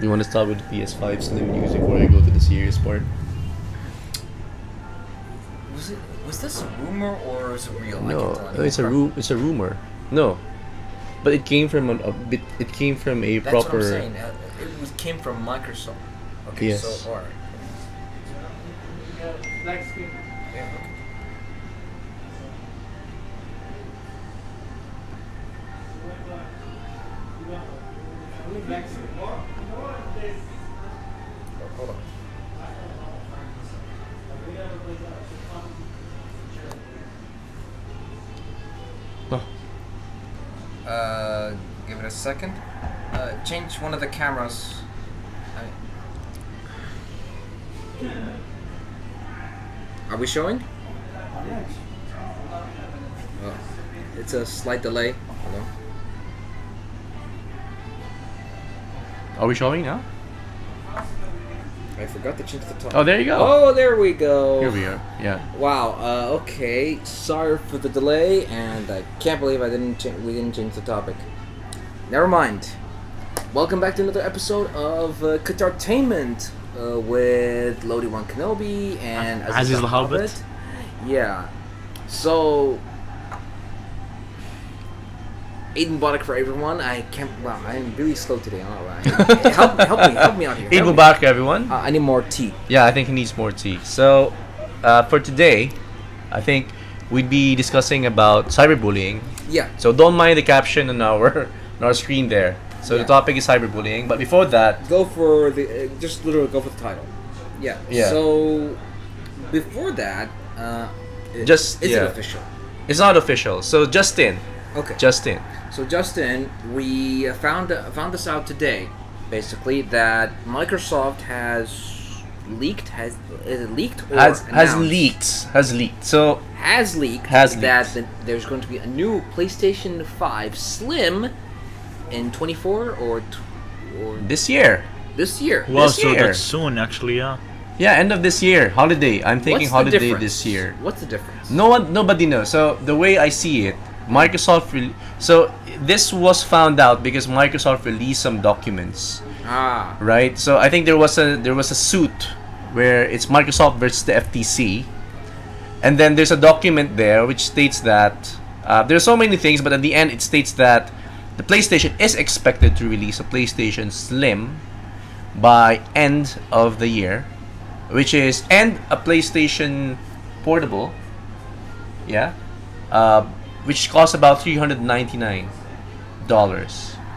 You want to start with the PS5 Slim news before I go to the serious part? Was this a rumor or is it real? No, it's a rumor. No, but it came from a bit. It came from a That's proper. what I'm saying. Came from Microsoft. Okay, Yes. so alright. Black screen. Yeah, okay. Only black screen. Hold on. Oh, Give it a second. Change one of the cameras. Are we showing? Oh, it's a slight delay. Hold on. are we showing now? I forgot to change the top. Oh, there you go. Oh, there we go. Here we are. Yeah. Wow. Okay. Sorry for the delay, and I can't believe we didn't change the topic. Never mind. Welcome back to another episode of QatarTainment with Lodi-Wan Kenobi and Aziz Lahabit. Yeah. So, Eid Mubarak for everyone. I'm really slow today. All right. help me out here. Eid Help me. Mubarak, everyone. I need more tea. Yeah, I think he needs more tea. So, for today, I think we'd be discussing about cyberbullying. Yeah. So don't mind the caption on our screen there. So the topic is cyberbullying. But before that, Go for the just literally go for the title. Yeah. Yeah. So before that, is it official? it's not official. So Justin, Okay. So Justin, we found this out today, basically that Microsoft has leaked. Is it leaked or has announced? leaked. So Has leaked Has that leaked. there's going to be a new PlayStation 5 Slim in 24 or this year, this year. Wow, This so year. that's soon actually, yeah. yeah, end of this year, holiday. I'm thinking What's the holiday difference? this year. What's the difference? Nobody knows. So the way I see it, Microsoft. So this was found out because Microsoft released some documents, Ah. right? So I think there was a suit where it's Microsoft versus the FTC, and then there's a document there which states that there's so many things, but at the end it states that the PlayStation is expected to release a PlayStation Slim by end of the year, and a PlayStation Portable, yeah, which costs about $399.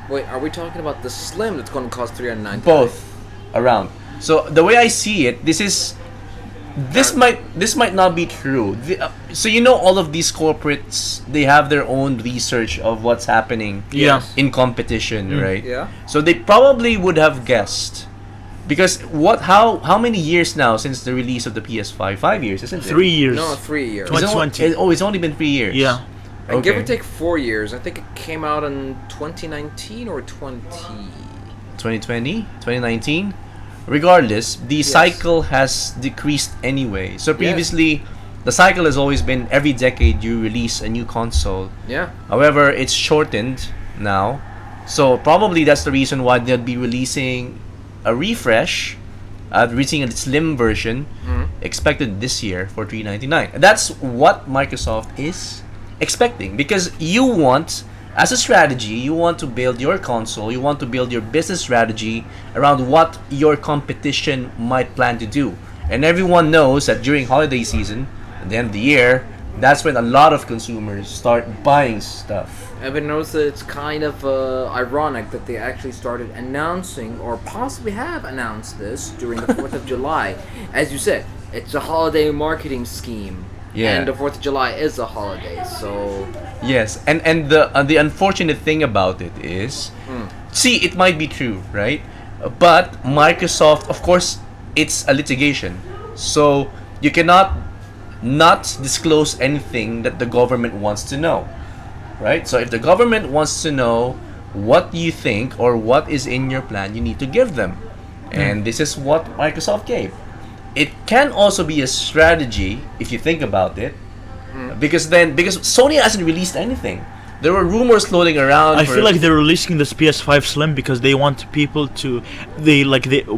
Wait, are we talking about the Slim that's going to cost $390? Both around. So the way I see it, this might not be true. So all of these corporates, they have their own research of what's happening Yeah. in competition, right? Yeah. So they probably would have guessed. Because how many years now since the release of the PS5? 5 years, isn't it? 3 years. No, 3 years. Twen- 2020. It's only been 3 years. Yeah. And give or Okay. take 4 years. I think it came out in 2019 or 2020, 2019. Regardless, the cycle has decreased anyway. So previously, the cycle has always been every decade you release a new console. Yeah. However, it's shortened now. So probably that's the reason why they'll be releasing a refresh, releasing a slim version, expected this year for $399. That's what Microsoft is expecting, because you want, as a strategy, you want to build your console, you want to build your business strategy around what your competition might plan to do. And everyone knows that during holiday season, at the end of the year, that's when a lot of consumers start buying stuff. Everyone knows that it's kind of ironic that they actually started announcing, or possibly have announced this during the 4th of July. As you said, it's a holiday marketing scheme. Yeah. And the 4th of July is a holiday, so... Yes, and the unfortunate thing about it is, see, it might be true, right? But Microsoft, of course, it's a litigation, so you cannot not disclose anything that the government wants to know, right? So if the government wants to know what you think or what is in your plan, you need to give them, and this is what Microsoft gave. It can also be a strategy if you think about it, because Sony hasn't released anything. There were rumors floating around. I feel like they're releasing this PS5 Slim because they want people to.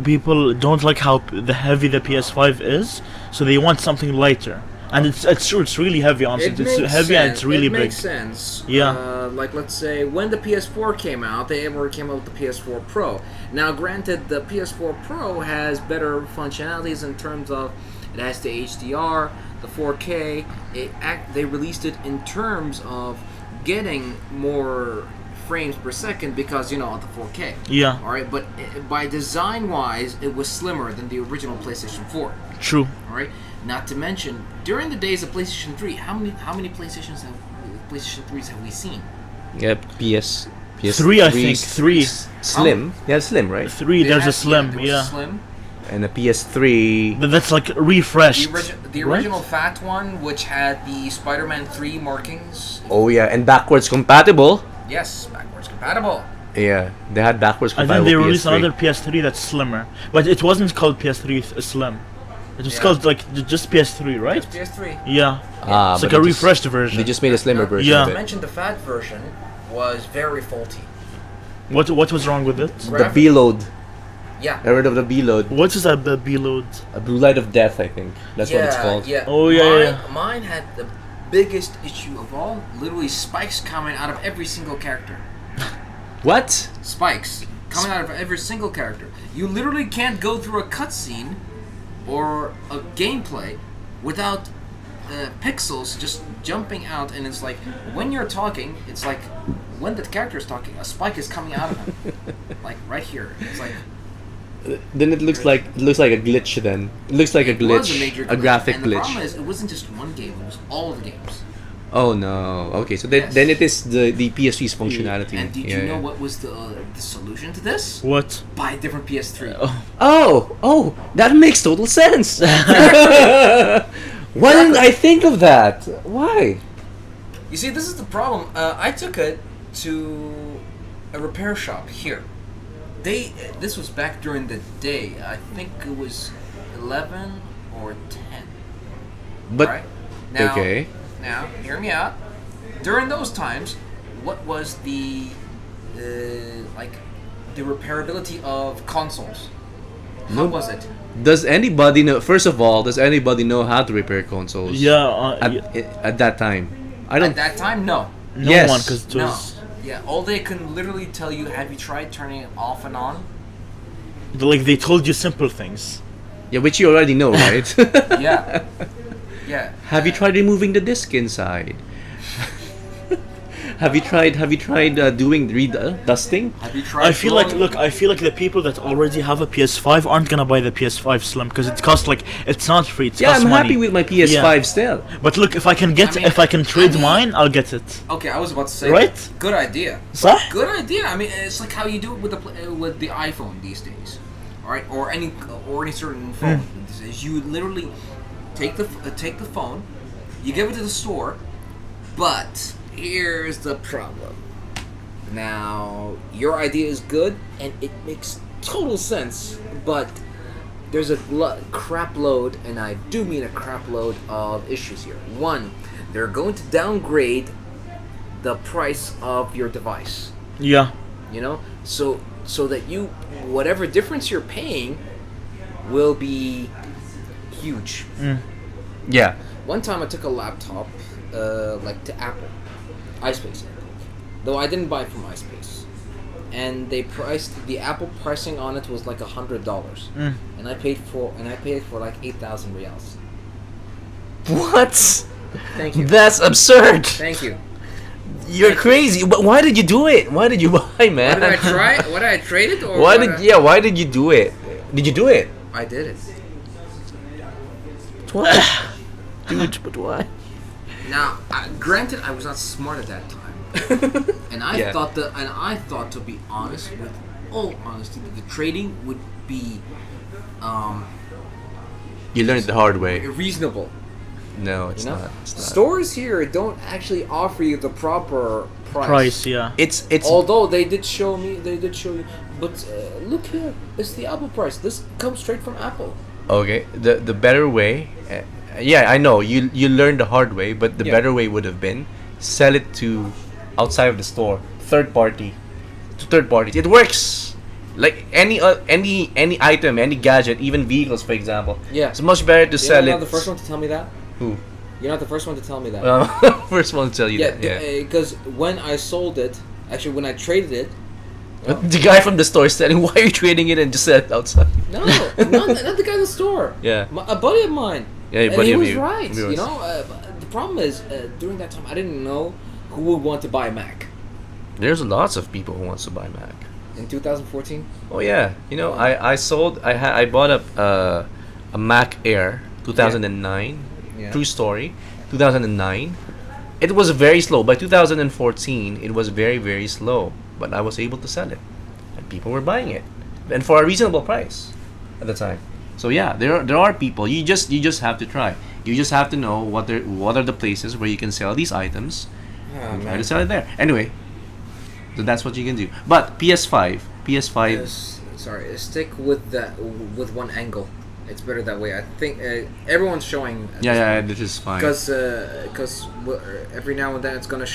People don't like how heavy the PS5 is, so they want something lighter. And it's true. It's really heavy. Honestly, it's heavy and it's really big. It makes sense. Yeah. Like let's say when the PS4 came out, they already came out with the PS4 Pro. Now, granted, the PS4 Pro has better functionalities in terms of it has the HDR, the 4K. They released it in terms of getting more frames per second because of the 4K. Yeah. All right, but by design wise, it was slimmer than the original PlayStation 4. True. All right. Not to mention, during the days of PlayStation 3, how many PlayStation 3s have we seen? Yeah, PS3, I think 3 Slim. Yeah, Slim, right? 3. There's a Slim. There was a Slim. And a PS3. That's like refreshed. The original fat one, which had the Spider-Man 3 markings. Oh yeah, and backwards compatible. Yes, backwards compatible. Yeah, they had backwards And compatible. then they released PS3. another PS3 that's slimmer, but it wasn't called PS3 Slim. It was called just PS3, right? Just PS3. Yeah. It's but like a they refreshed version. They just made a slimmer version Yeah. of I it. mentioned the fat version was very faulty. What was wrong with it? The B load. Yeah. Get rid of the B load. What is that? The B load? A blue light of death, I think. That's what it's called. Yeah. Oh, yeah. Mine had the biggest issue of all. Literally spikes coming out of every single character. What? Spikes coming out of every single character. You literally can't go through a cutscene or a gameplay without pixels just jumping out, and it's like when you're talking, it's like when the character is talking, a spike is coming out of him, like right here. It's like Then it looks like a glitch. Then it looks like a it was glitch, a major a graphic and the glitch. problem is, it wasn't just one game; it was all the games. Oh no. Okay, so Yes. then it is the PS3's functionality. And did you know what was the solution to this? What? Buy a different PS3. Oh, that makes total sense. Why didn't I think of that? Why? You see, this is the problem. I took it to a repair shop here. This was back during the day. I think it was 11 or 10. But Right? Now, okay. Now, hear me out. During those times, what was the the repairability of consoles? How Nope. was it? Does anybody know? First of all, does anybody know how to repair consoles? Yeah. At that time, I don't. At that time, no. No Yes. one, because it No. was Yeah, all they can literally tell you, have you tried turning it off and on? like they told you simple things. Yeah, which you already know, right? Yeah. Yeah. Have you tried removing the disc inside? Have you tried doing dusting? Have you tried I feel like blowing- the people that already have a PS5 aren't gonna buy the PS5 Slim because it costs it's not free. It Yeah, costs I'm money. happy with my PS5 still. But look, if I can trade mine, I'll get it. Okay, I was about to say. Right? Good idea. Sir? Good idea. I mean, it's like how you do it with the iPhone these days, all right? Or any certain phone. Is you literally take the phone, you give it to the store, but here's the problem. Now, your idea is good and it makes total sense, but there's a crap load, and I do mean a crap load of issues here. One, they're going to downgrade the price of your device. Yeah. So that whatever difference you're paying will be huge. Yeah. One time I took a laptop to Apple, iSpace, I think. Though I didn't buy it from iSpace. And they priced the Apple pricing on it was like $100. And I paid for like 8,000 reals. What? Thank you. That's absurd. Thank you. You're crazy. But why did you do it? Why did you buy, man? What did I try? What did I trade it or Why what did you do it? Did you do it? I did it. Why? Dude, but why? Now, granted, I was not smart at that time, and I thought, to be honest, with all honesty, that the trading would be You learned it the hard way. reasonable. No, it's You know, not. It's not. stores here don't actually offer you the proper Price, yeah. It's Although they did show you, but look here, it's the Apple price. This comes straight from Apple. okay. The better way. Yeah, I know you learned the hard way, but the Yeah. better way would have been sell it to outside of the store, third party, to third parties. It works. Like any item, any gadget, even vehicles, for example. Yeah. It's much better to sell You're it. not the first one to tell me that. Who? You're not the first one to tell me that. First one to tell you that. Yeah. Because when I sold it, actually when I traded it. But the guy from the store is telling, why are you trading it and just sell it outside? No, not the guy in the store. Yeah. A buddy of mine. Yeah, And buddy he of was you. right. He was. You know, the problem is during that time I didn't know who would want to buy a Mac There's lots of people who wants to buy Mac. in 2014. Oh yeah, you know, I bought a Mac Air 2009. Yeah. True story, 2009. It was very slow. By 2014, it was very, very slow. But I was able to sell it, and people were buying it, and for a reasonable price at the time. So yeah, there are people. You just have to try. You just have to know what are the places where you can sell these items. And try to sell it there. Anyway, so that's what you can do. But PS5. Sorry, stick with that with one angle. It's better that way. I think everyone's showing. Yeah, this is fine. Because every now and then it's gonna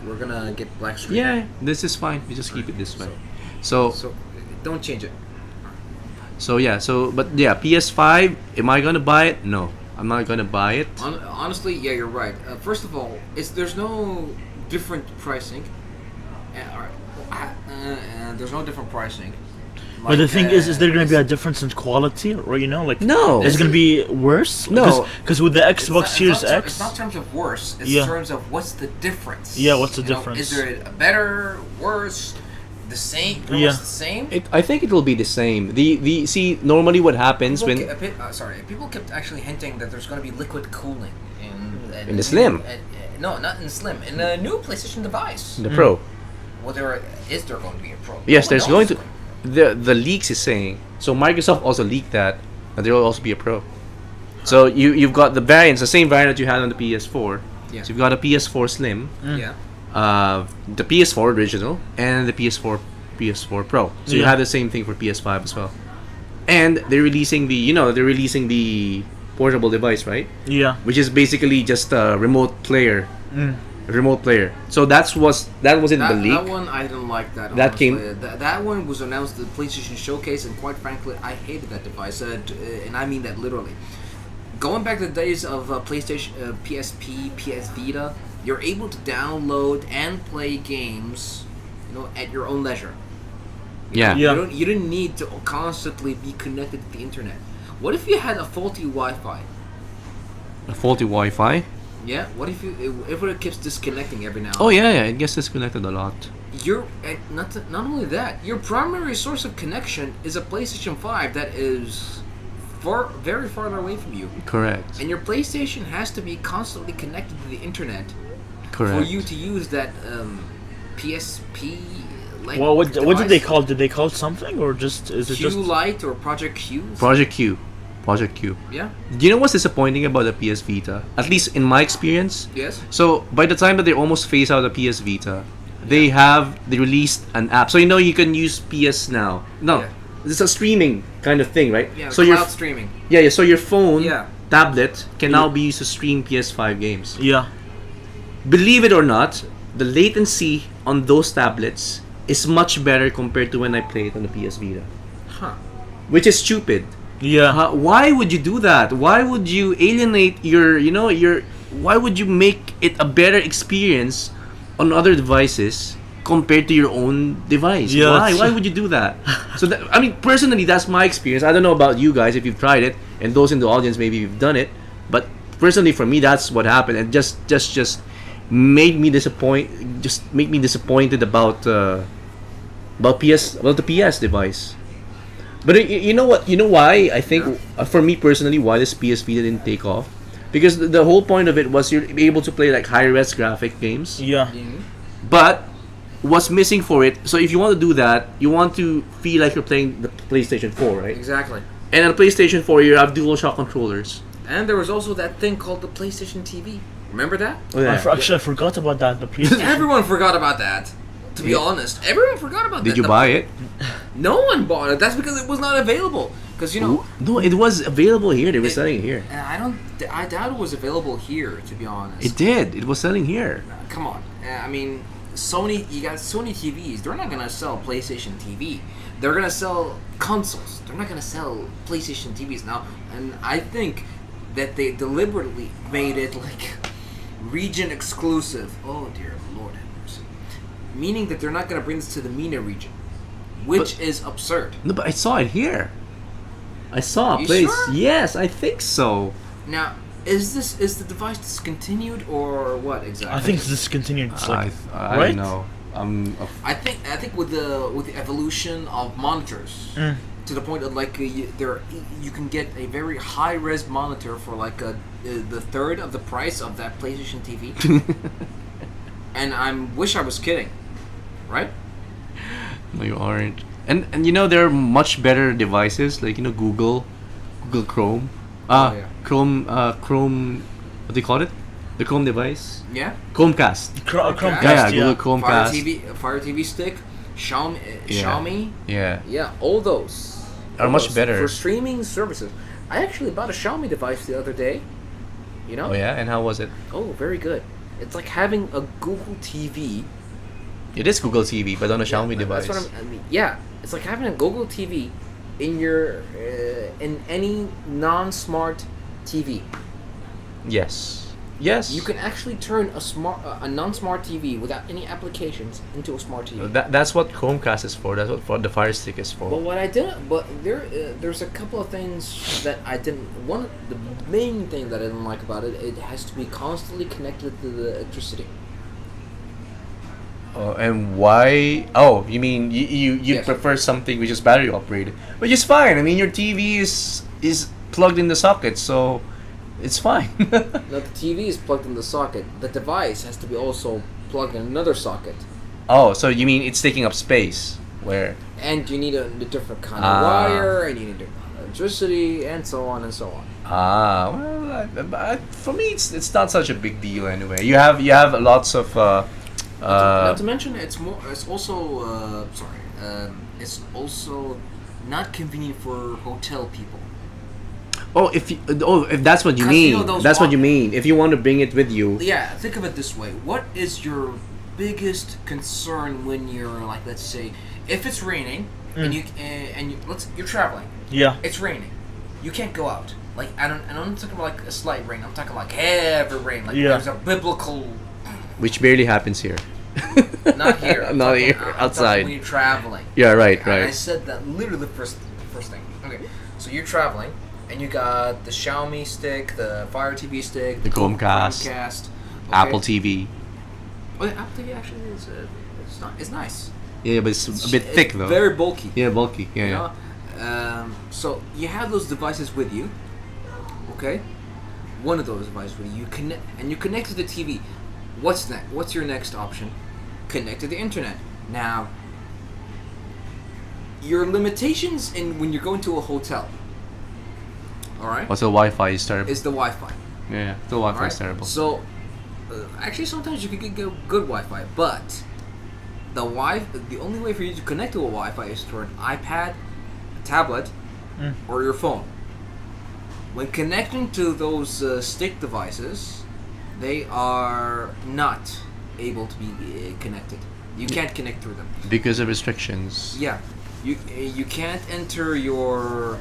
we're gonna get black screen. Yeah, this is fine. We just keep it this way. So don't change it. but PS5. Am I gonna buy it? No, I'm not gonna buy it. Honestly, yeah, you're right. First of all, there's no different pricing. There's no different pricing. But the thing is there going to be a difference in quality, or like No. Is it going to be worse? No. Because with the Xbox Series X, It's not in terms of worse. It's Yeah. in terms of what's the difference. Yeah, what's the You know, difference? Is there a better, worse, the same? Pretty Yeah. much the same. I think it will be the same. See, normally what happens when People kept actually hinting that there's going to be liquid cooling In the Slim. No, not in the Slim. In the new PlayStation device. the Pro. Well, is there going to be a Pro? Yes, No one there's knows. going to. The leaks is saying, so Microsoft also leaked that there will also be a Pro. So you've got the variants, the same variant that you had on the PS4. Yeah. So you've got a PS4 Slim, Yeah. the PS4 original, and the PS4 Pro. So you Yeah. have the same thing for PS5 as well. And they're releasing the portable device, right? yeah. Which is basically just a remote player. Remote player. So that was in the leak. That one I didn't like that. That honestly. came- That one was announced at the PlayStation Showcase, and quite frankly, I hated that device, and I mean that literally. Going back to the days of PlayStation, PSP, PS Vita, you're able to download and play games, at your own leisure. Yeah. Yeah. You didn't need to constantly be connected to the internet. What if you had a faulty Wi-Fi? A faulty Wi-Fi. Yeah. What if it keeps disconnecting every now and Oh then? yeah, it gets disconnected a lot. Not only that, your primary source of connection is a PlayStation 5 that is very far away from you, Correct. and your PlayStation has to be constantly connected to the internet Correct. for you to use that PSP. Like Well, what device. did they call? Did they call it something, or just is it Q just? Lite or Project Q? Project Q. Project Q. Yeah. Do you know what's disappointing about the PS Vita? At least in my experience. Yes. So by the time that they almost phase out the PS Vita, they released an app. So you can use PS Now. No, Yeah. it's a streaming kind of thing, right? Yeah. So Cloud streaming. yeah. So your phone, Yeah. tablet can now be used to stream PS5 games. Yeah. Believe it or not, the latency on those tablets is much better compared to when I played on the PS Vita, Huh. which is stupid. Yeah. Why would you do that? Why would you alienate why would you make it a better experience on other devices compared to your own device? Yeah, Why? that's- Why would you do that? So personally, that's my experience. I don't know about you guys if you've tried it, and those in the audience maybe you've done it, but personally for me, that's what happened, and just made me disappointed about the PS device. But you know what? You know why? I think for me personally, why this PS Vita didn't take off, because the whole point of it was you're able to play like high-res graphic games. Yeah. But what's missing for it? So if you want to do that, you want to feel like you're playing the PlayStation 4, right? Exactly. And on the PlayStation 4, you have DualShock controllers. And there was also that thing called the PlayStation TV. Remember that? Oh, yeah. Actually, I forgot about that. The PlayStation. Everyone forgot about that. To be honest, everyone forgot about that. Did you buy it? No one bought it. That's because it was not available. Because No, it was available here. They were selling it here. and I doubt it was available here. To be honest, It did. It was selling here. Come on. I mean, Sony, you got Sony TVs. They're not gonna sell PlayStation TV. They're gonna sell consoles. They're not gonna sell PlayStation TVs now. And I think that they deliberately made it like region exclusive. Oh dear Lord have mercy. Meaning that they're not gonna bring this to the MENA region, which is absurd. No, but I saw it here. I saw a You place. sure? Yes, I think so. Now, is the device discontinued or what exactly? I think it's discontinued. It's like, I right? don't know. I think with the evolution of monitors to the point of like you can get a very high res monitor for like the third of the price of that PlayStation TV, and I wish I was kidding, right? No, you aren't. And you know there are much better devices like Google Chrome, yeah. Chrome, what do you call it? The Chrome device, Yeah. Chromecast. Chromecast, Yeah, yeah. Google Chromecast. Fire TV stick, Xiaomi, Yeah. Xiaomi, Yeah. all those Are all much those better. for streaming services. I actually bought a Xiaomi device the other day. You know? Oh yeah, and how was it? Oh, very good. It's like having a Google TV. It is Google TV, but on a Xiaomi device. That's what I mean. Yeah, it's like having a Google TV in your in any non-smart TV. Yes. Yes. You can actually turn a non-smart TV without any applications into a smart TV. That's what Chromecast is for. That's what the Fire Stick is for. But what I didn't, but there's a couple of things that I didn't. One of the main thing that I didn't like about it, it has to be constantly connected to the electricity. And why? Oh, you mean you Yes. prefer something which is battery operated, which is fine. I mean, your TV is plugged in the socket, so it's fine. Now the TV is plugged in the socket. The device has to be also plugged in another socket, Oh, so you mean it's taking up space? Where? and you need a different kind of Ah. wire, and you need different electricity, and so on and so on. Well, for me, it's not such a big deal anyway. You have lots of Not to mention, it's also it's also not convenient for hotel people. if that's what you 'Cause, mean, those that's what walk- you mean. If you want to bring it with you, Yeah, think of it this way. What is your biggest concern when you're like, let's say, if it's raining and you're traveling, Yeah. it's raining, you can't go out. Like I'm not talking about like a slight rain. I'm talking like heavy rain. Like Yeah. there's a biblical. which barely happens here. Not here. I'm Not talking- here. I'm talking Outside. when you're traveling. Yeah, right, And I right. said that literally the first thing. Okay, so you're traveling, and you got the Xiaomi stick, the Fire TV stick, The Chromecast. okay? Apple TV. Oh, yeah, Apple TV actually is it's nice. Yeah, but it's a bit thick though. Very bulky. Yeah, bulky. Yeah, You yeah. know? So you have those devices with you. Okay, one of those devices with you. You connect to the TV. What's next? What's your next option? Connect to the internet. Now, your limitations in when you're going to a hotel. All right, Also, Wi-Fi is terrible. is the Wi-Fi. Yeah, the Wi-Fi All is right? terrible. So, actually, sometimes you can get good Wi-Fi, but the only way for you to connect to a Wi-Fi is through an iPad, a tablet, or your phone. When connecting to those stick devices, they are not able to be connected. You can't connect through them. Because of restrictions. Yeah, you can't enter your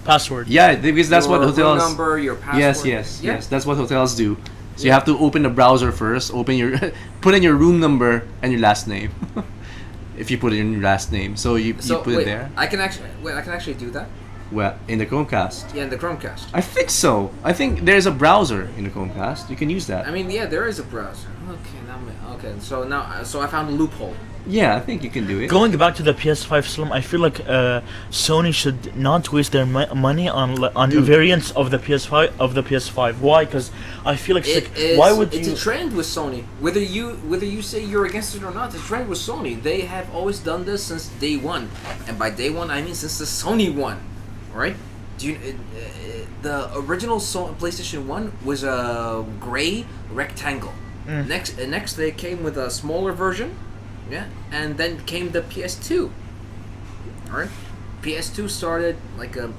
Password. Yeah, because that's what your phone room number, your password. Yes. That's what hotels do. So you have to open the browser first. Put in your room number and your last name. If you put in your last name, so you put it there. I can actually do that. Well, in the Chromecast. Yeah, in the Chromecast. I think so. I think there's a browser in the Chromecast. You can use that. I mean, yeah, there is a browser. Okay. So I found a loophole. Yeah, I think you can do it. Going back to the PS5 Slim, I feel like Sony should not waste their money on Dude. variants of the PS5. Why? Because I feel like, why would It's you? a trend with Sony. Whether you say you're against it or not, it's a trend with Sony. They have always done this since day one, and by day one I mean since the Sony one, right? The original PlayStation 1 was a gray rectangle. Next they came with a smaller version, yeah, and then came the PS2. All right, PS2 started like a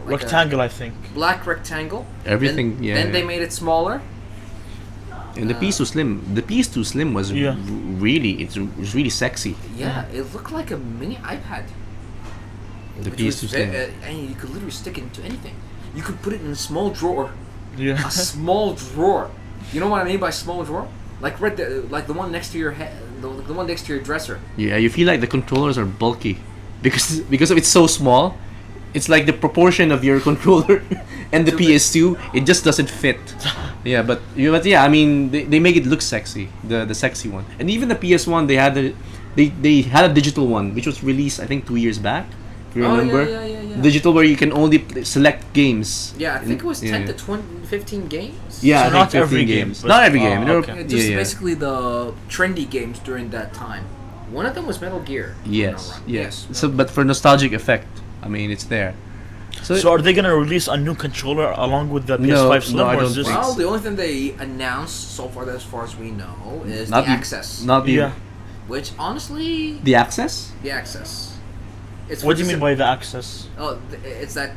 Rectangle, I think. black rectangle. Everything, Then, yeah, Then yeah. they made it smaller. And the PS2 Slim, the PS2 Slim was Yeah. it was really sexy. Yeah, it looked like a mini iPad. The Which was PS2 Slim. and you could literally stick it into anything. You could put it in a small drawer. Yeah. A small drawer. You know what I mean by small drawer? Like right there, like the one next to your head, the one next to your dresser. Yeah, you feel like the controllers are bulky because of it's so small. It's like the proportion of your controller and the To PS2. It just doesn't fit. Yeah, but yeah, I mean they make it look sexy, the sexy one. And even the PS1, they had a digital one which was released I think 2 years back. If you remember, yeah. digital where you can only select games. Yeah, I think it was 10 Yeah. to 20, 15 games. Yeah, So I think not 15 every game, games. but- Not every game. Oh, There were- okay. Just yeah. basically the trendy games during that time. One of them was Metal Gear. if I'm not Yes, wrong. yes. So, but for nostalgic effect, I mean, it's there. So are they gonna release a new controller along with the No, PS5 Slim, no, I or is don't this? think Well, the only thing they announced so far, as far as we know, is not the Access. not the Yeah. Which honestly, the access. the Access. It's What do you for mean by the access? Oh, it's that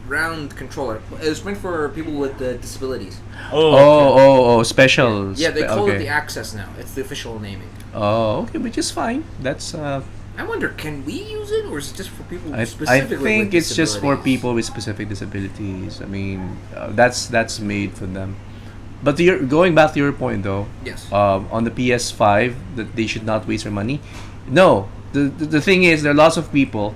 round controller. It's meant for people with disabilities. Oh. Oh, special. Yeah, they call okay. it the Access now. It's the official naming. Oh, okay, which is fine. That's I wonder, can we use it, or is it just for people I specifically think with it's just for disabilities? people with specific disabilities. I mean, that's made for them. But going back to your point though, Yes. on the PS5 that they should not waste their money. No, the thing is there are lots of people.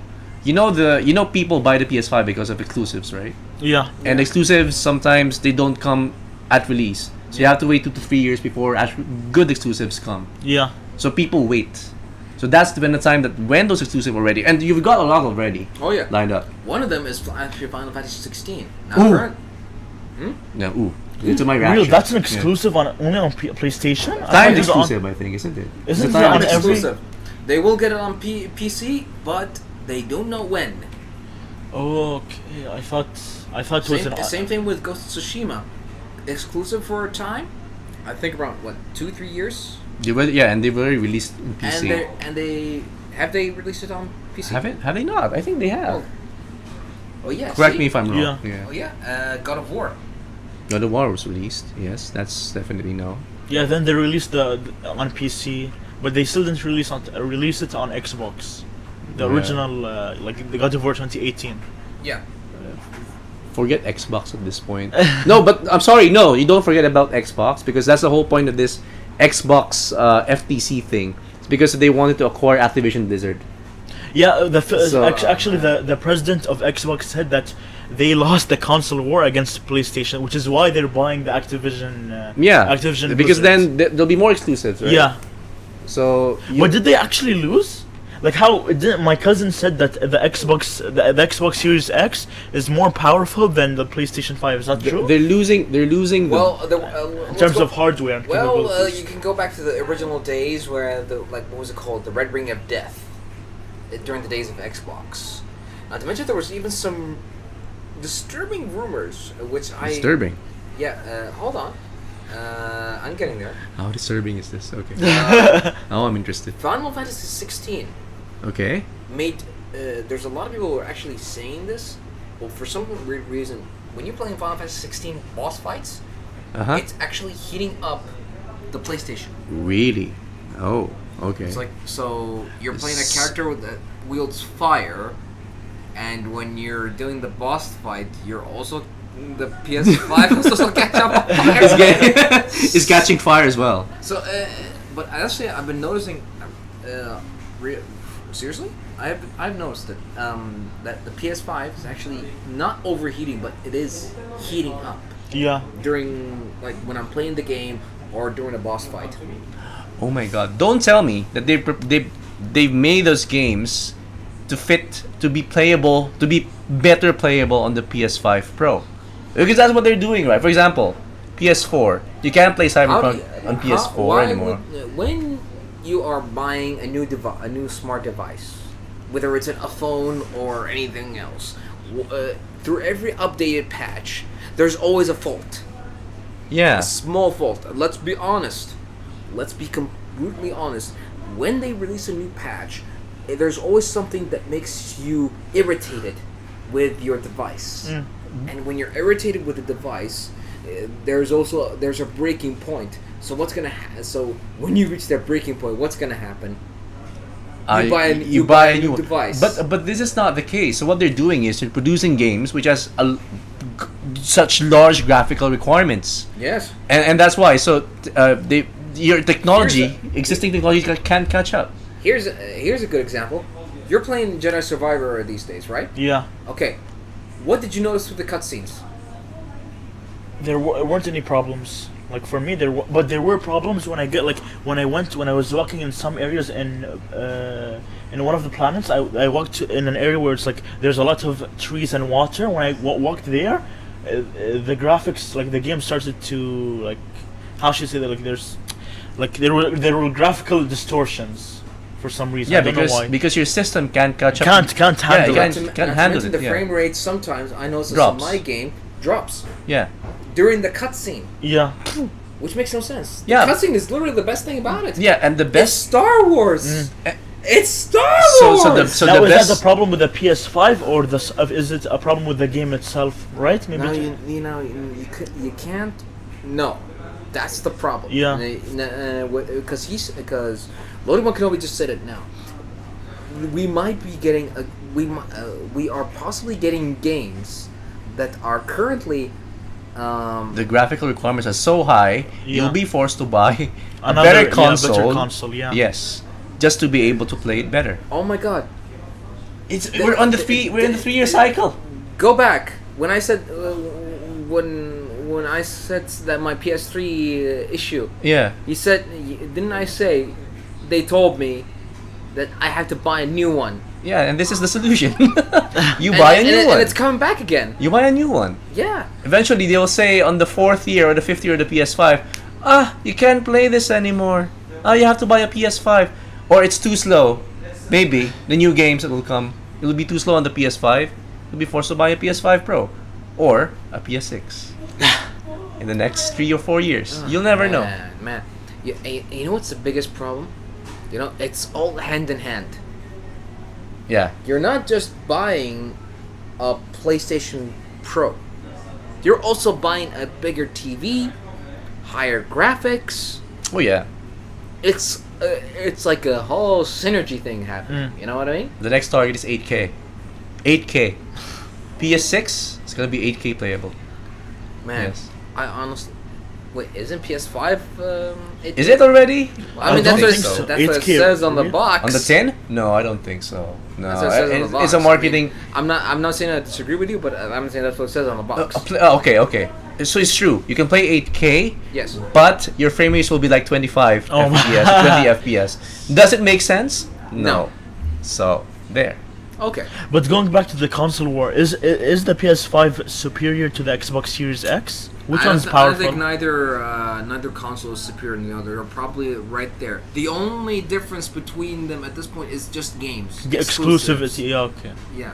People buy the PS5 because of exclusives, right? Yeah. And exclusives sometimes they don't come at release, so you have to wait 2 to 3 years before actually good exclusives come. Yeah. So people wait. So that's when the time that when those exclusives are ready, and you've got a lot already Oh yeah. lined up. One of them is actually Final Fantasy 16. Now Ooh. current. Yeah, to my reaction. Real, that's an Yeah. exclusive only on PlayStation. I thought Timed it was on- exclusive, I think, isn't it? Isn't It's it a timed on It's every- exclusive. They will get it on PC, but they don't know when. Oh, okay. I thought it was Same thing with Ghost of Tsushima. Exclusive for a time. I think around what 2-3 years. And they've already released on PC. And they have they released it on PC? Have they not? I think they have. Oh yeah. Correct see? me if I'm wrong. Yeah. Oh yeah. God of War. God of War was released. Yes, that's definitely no. Yeah, then they released the on PC, but they still didn't release it on Xbox. The Yeah. original, like the God of War 2018. Yeah. Forget Xbox at this point. No, but I'm sorry. No, you don't forget about Xbox because that's the whole point of this Xbox FTC thing. It's because they wanted to acquire Activision Blizzard. Yeah, So- actually the president of Xbox said that they lost the console war against PlayStation, which is why they're buying the Activision. Activision because Blizzard. then there'll be more exclusives, right? Yeah, So. but did they actually lose? Like how my cousin said that the Xbox Series X is more powerful than the PlayStation 5. Is that true? They're losing. They're losing. Well, In terms of hardware. And well, capabilities. you can go back to the original days where what was it called? The Red Ring of Death. During the days of Xbox. Not to mention there was even some disturbing rumors, which disturbing. Yeah. Hold on. I'm getting there. How disturbing is this? Okay. Now I'm interested. Final Fantasy 16 Okay. made. There's a lot of people who are actually saying this. Well, for some weird reason, when you're playing Final Fantasy 16 boss fights, Uh-huh. it's actually heating up the PlayStation. Really? Oh, okay. It's like so you're playing a S- character that wields fire, and when you're doing the boss fight, you're also the PS5 is also catch up on fire. It's catching fire as well. So, but actually, I've been noticing. Seriously, I've noticed that that the PS5 is actually not overheating, but it is heating up yeah. during like when I'm playing the game or during a boss fight. Oh my god. Don't tell me that they've made those games to be playable, to be better playable on the PS5 Pro. Because that's what they're doing, right? For example, PS4. You can't play Cyberpunk on PS4 anymore. When you are buying a new smart device, whether it's a phone or anything else, through every updated patch, there's always a fault. Yeah. A small fault. Let's be honest. Let's be completely honest. When they release a new patch, there's always something that makes you irritated with your device. And when you're irritated with the device, there's a breaking point. So what's gonna so when you reach that breaking point, what's gonna happen? You buy a new device. But this is not the case. So what they're doing is they're producing games which has such large graphical requirements. Yes. And that's why. So your technology, existing technology, can't catch up. Here's a good example. You're playing Jedi Survivor these days, right? Yeah. Okay. What did you notice with the cutscenes? There weren't any problems. Like for me, there were problems when I was walking in some areas in one of the planets. I walked in an area where it's like there's a lot of trees and water. When I walked there, the graphics, like the game started to like, how should I say that? Like there were graphical distortions for some reason. Yeah, I don't know why. because your system can't catch up. Can't handle Yeah, it. can't handle it. The Yeah. frame rate sometimes I notice in Drops. my game drops Yeah. during the cutscene, Yeah. which makes no sense. Yeah. The cutscene is literally the best thing about it. Yeah, and the It's best. Star Wars. It's Star So- Wars. so Now, the is best. that the problem with the PS5 or is it a problem with the game itself? Right? Maybe. No, you can't. No, that's the problem. Yeah. Because Lodi One Kenobi just said it now. We might be getting we are possibly getting games that are currently The graphical requirements are so high, Yeah. you'll be forced to buy a Another- better yeah, console. better console, yeah. Yes, just to be able to play it better. oh my god. We're in the 3-year cycle. Go back when I said when I said that my PS3 issue. Yeah. You said, didn't I say? They told me that I have to buy a new one. Yeah, and this is the solution. You buy a new one. and it's coming back again. You buy a new one. Yeah. Eventually, they'll say on the 4th year or the 5th year of the PS5, you can't play this anymore. You have to buy a PS5, or it's too slow. Maybe the new games that will come, it will be too slow on the PS5. You'll be forced to buy a PS5 Pro, or a PS6. In the next 3 or 4 years, you'll never know. Man. You know what's the biggest problem? You know, it's all hand in hand. Yeah. You're not just buying a PlayStation Pro. You're also buying a bigger TV, higher graphics. Oh yeah. It's like a whole synergy thing happening. You know what I mean? The next target is 8K. 8K. PS6 is gonna be 8K playable. Man, Yes. I honestly. Wait, isn't PS5? Is it already? I mean, don't that's what, think so. that's what it 8K, says on the really? box. On the 10? No, I don't think so. No, That's what it says on the box. it's a marketing. I'm not saying I disagree with you, but I'm saying that's what it says on the box. Okay. So it's true. You can play 8K, Yes. but your frame rates will be like 25 Oh my- FPS, 20 FPS. Does it make sense? No. So there. Okay. But going back to the console war, is the PS5 superior to the Xbox Series X? Which one's I powerful? think neither console is superior than the other. They're probably right there. The only difference between them at this point is just games. Exclusivity, yeah, okay. Yeah.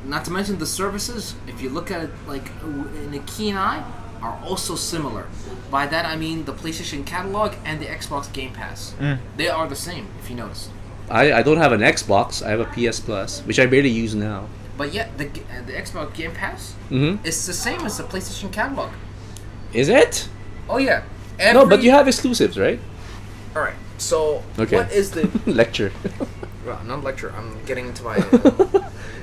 Not to mention the services, if you look at it like in a keen eye, are also similar. By that I mean the PlayStation catalog and the Xbox Game Pass. They are the same, if you notice. I don't have an Xbox. I have a PS Plus, which I barely use now. But yet the Xbox Game Pass Mm-hmm. is the same as the PlayStation catalog. Is it? Oh yeah. No, but you have exclusives, right? All right. So Okay. what is the Lecture. well, not lecture. I'm getting into my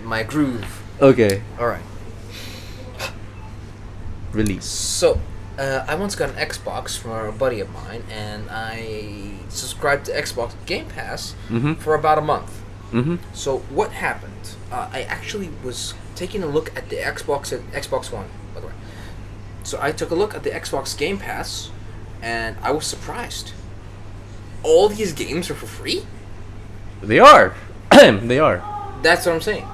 my groove. Okay. All right. Release. So, I once got an Xbox from a buddy of mine, and I subscribed to Xbox Game Pass for about a month. Mm-hmm. So, what happened? I actually was taking a look at the Xbox One, by the way. So, I took a look at the Xbox Game Pass, and I was surprised. All these games are for free? They are. They are. That's what I'm saying.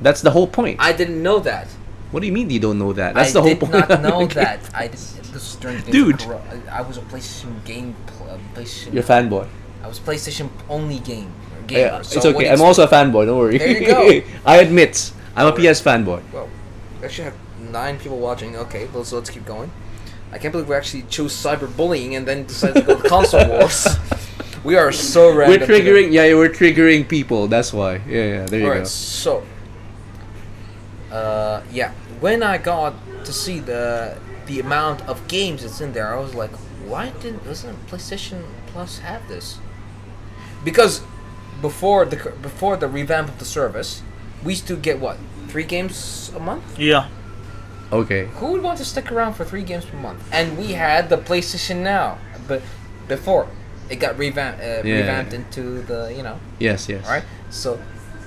That's the whole point. I didn't know that. What do you mean you don't know that? That's the whole point. I did not know that. This was during the days Dude. of Corona. I was a PlayStation PlayStation. You're a fanboy. I was PlayStation only gamer. Yeah, So it's what okay. do you I'm also a fanboy. Don't worry. There you go. I admit, I'm a PS fanboy. Well, we actually have 9 people watching. Okay, so let's keep going. I can't believe we actually chose cyberbullying and then decided to go to console wars. We are so random. We're triggering. Yeah, we're triggering people. That's why. Yeah. There you Alright, go. so yeah, when I got to see the the amount of games that's in there, I was like, why doesn't PlayStation Plus have this? Because before the revamp of the service, we used to get what, 3 games a month? Yeah. Okay. Who would want to stick around for 3 games per month? And we had the PlayStation Now, but before it got revamped into the, you know. Yes. Right. So,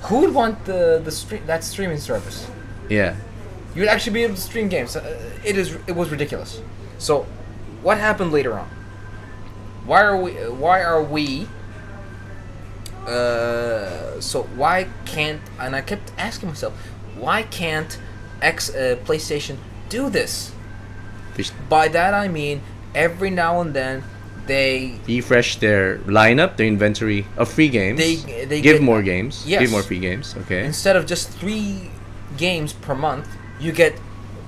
who would want that streaming service? Yeah. You would actually be able to stream games. It was ridiculous. So, what happened later on? Why are we? So why can't? And I kept asking myself, why can't PlayStation do this? By that I mean, every now and then they refresh their lineup, their inventory of free games. They give get more games. Yes. Give more free games. Okay. Instead of just 3 games per month, you get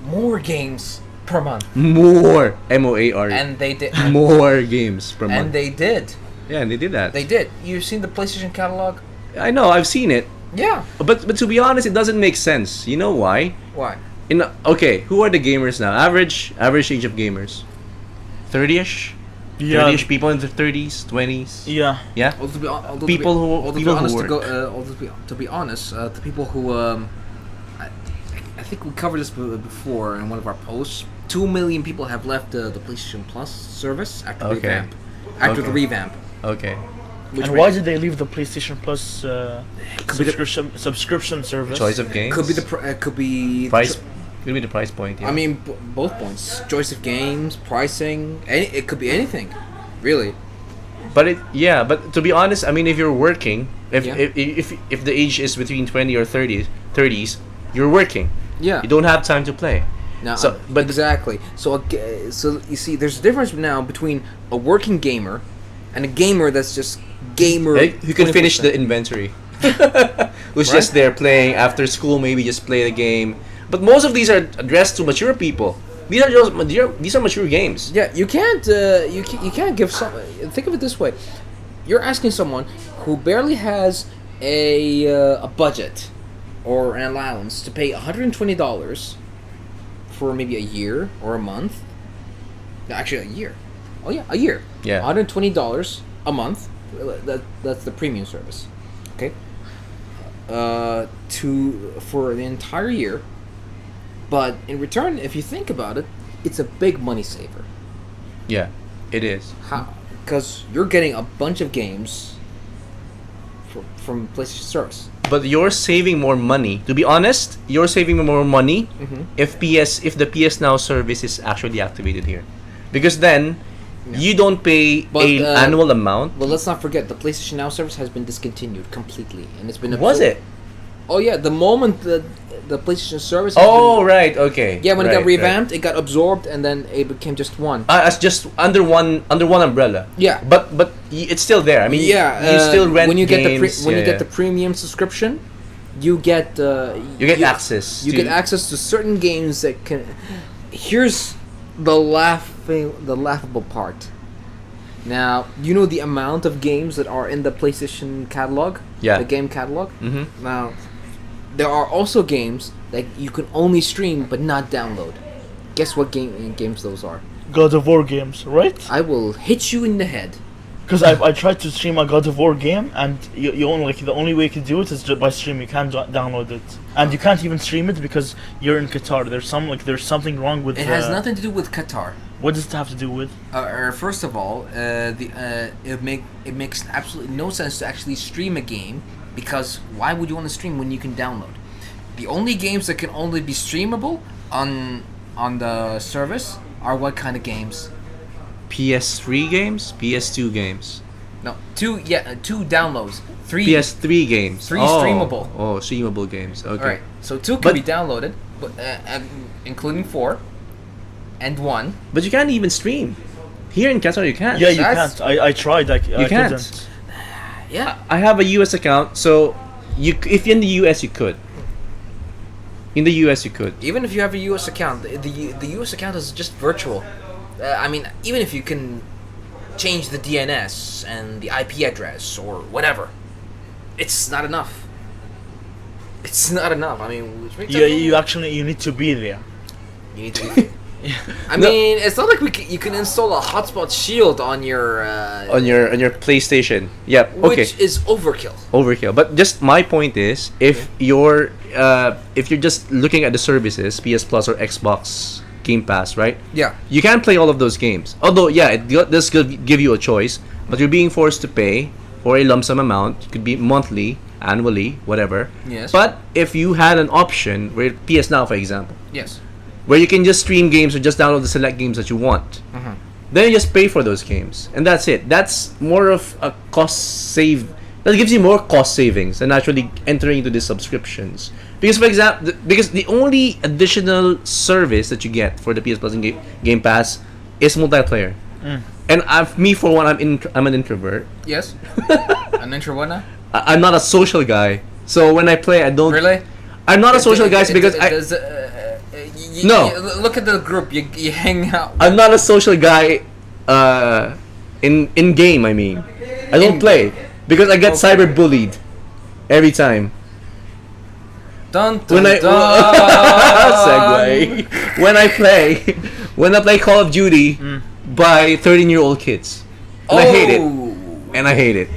more games per month. More MOAR. And they did more games per month. And they did. Yeah, and they did that. They did. You've seen the PlayStation catalog? I know. I've seen it. Yeah. But to be honest, it doesn't make sense. You know why? Why? Okay, who are the gamers now? Average age of gamers, 30ish. Yeah. 30ish people in their 30s, 20s. Yeah. Yeah. To be honest, the people who I think we covered this before in one of our posts. 2 million people have left the PlayStation Plus service after the revamp. After the revamp. Okay. And why did they leave the PlayStation Plus subscription service? Choice of games. Could be price. Could be the price point. Yeah. I mean, both points. Choice of games, pricing. It could be anything, really. But But to be honest, I mean, if you're working, if the age is between 20 or 30s, you're working. Yeah. You don't have time to play. No, but exactly. So you see, there's a difference now between a working gamer and a gamer that's just gamer. Who can finish the inventory. Who's just there playing after school, maybe just play the game. But most of these are addressed to mature people. These are mature games. Yeah, you can't give some. Think of it this way: you're asking someone who barely has a budget or an allowance to pay $120 for maybe a year or a month. No, actually, a year. Oh yeah, a year. Yeah. $120 a month. That's the premium service. Okay. For the entire year. But in return, if you think about it, it's a big money saver. Yeah, it is. How? Because you're getting a bunch of games from PlayStation Service. But you're saving more money. To be honest, you're saving more money if the PS Now service is actually activated here, because then you don't pay an annual amount. Well, let's not forget the PlayStation Now service has been discontinued completely, and it's been. Was it? Oh yeah, the moment the PlayStation service. Right. Okay. Yeah, when it got revamped, it got absorbed, and then it became just one. As just under one umbrella. Yeah. But it's still there. I mean, you still rent when you games. When you get the premium subscription, you get access. You get access to certain games that can. Here's the laughable part. Now, you know the amount of games that are in the PlayStation catalog? Yeah. The game catalog? Mm-hmm. Now, there are also games that you can only stream but not download. Guess what games those are? God of War games, right? I will hit you in the head. Because I tried to stream a God of War game, and you only the only way you can do it is by stream. You can't download it, and you can't even stream it because you're in Qatar. There's something wrong with. It has nothing to do with Qatar. What does it have to do with? First of all, it makes absolutely no sense to actually stream a game, because why would you want to stream when you can download? The only games that can only be streamable on the service are what kind of games? PS3 games, PS2 games. No, two downloads. 3 PS3 games. 3 streamable. Oh, streamable games. Okay. All right. So 2 can be downloaded, but including 4 and 1. But you can't even stream. Here in Qatar, you can't. Yeah, you can't. I tried. You can't. Couldn't. Yeah. I have a US account, so if you're in the US, you could. In the US, you could. Even if you have a US account, the US account is just virtual. I mean, even if you can change the DNS and the IP address or whatever, it's not enough. It's not enough. I mean, you need to be there. You need to be. I mean, it's not like you can install a hotspot shield on your on your PlayStation. Yep. Okay. which is overkill. Overkill. But just my point is, if you're just looking at the services, PS Plus or Xbox Game Pass, right? Yeah. You can play all of those games. Although, yeah, it does give you a choice, but you're being forced to pay for a lump sum amount. It could be monthly, annually, whatever. Yes. But if you had an option where PS Now, for example, Yes. where you can just stream games or just download the select games that you want, then you just pay for those games, and that's it. That's more of a cost save. That gives you more cost savings than actually entering into these subscriptions. Because, for example, because the only additional service that you get for the PS Plus and Game Pass is multiplayer. And me for one, I'm an introvert. Yes. An intro what now? I'm not a social guy. So when I play, I don't. Really? I'm not a social guy because No. Look at the group. You hang out. I'm not a social guy. In game, I mean, I don't play because I get cyber bullied every time. Dun, When dun, I dun. segue, when I play Call of Duty by 13-year-old kids, and I hate it, and I hate it.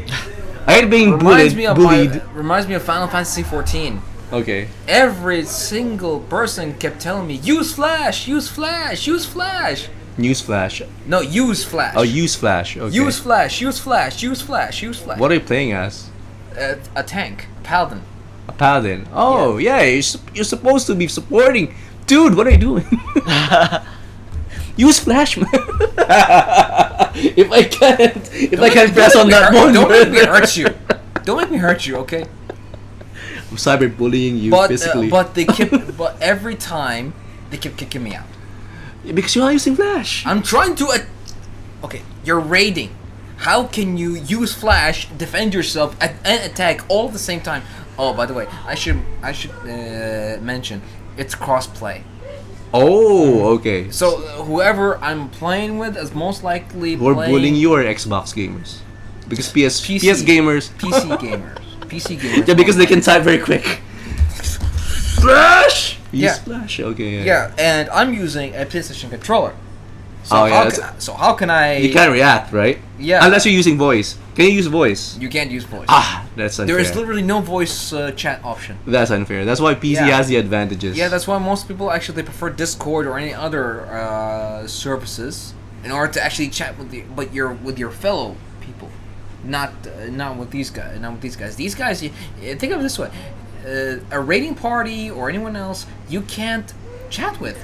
I hate being bullied. Reminds me of Final Fantasy 14. Okay. Every single person kept telling me, use Flash, use Flash, use Flash. Newsflash. No, use Flash. Oh, use Flash. Okay. Use Flash, use Flash, use Flash, use Flash. What are you playing as? A tank, paladin. A paladin. Oh, yeah. You're supposed to be supporting. Dude, what are you doing? Use Flash, man. if I can't press on that one. Don't make me hurt you. Don't make me hurt you, okay? I'm cyberbullying you physically. But every time they keep kicking me out. Because you're not using Flash. I'm trying to. Okay, you're raiding. How can you use Flash, defend yourself, and attack all at the same time? Oh, by the way, I should mention it's crossplay. Oh, okay. So whoever I'm playing with is most likely We're playing bullying you or Xbox gamers? Because PS gamers. PC gamers. PC gamers. Yeah, because they can type very quick. Flash. Yeah. Use Flash. Okay. Yeah. Yeah, and I'm using a PlayStation controller. So Oh, yeah, how can I? You can't react, right? Yeah. Unless you're using voice. Can you use voice? You can't use voice. That's unfair. There is literally no voice chat option. That's unfair. That's why PC Yeah. has the advantages. Yeah, that's why most people actually prefer Discord or any other services in order to actually chat with your fellow people, not with these guys. Not with these guys. These guys, think of it this way: a raiding party or anyone else, you can't chat with.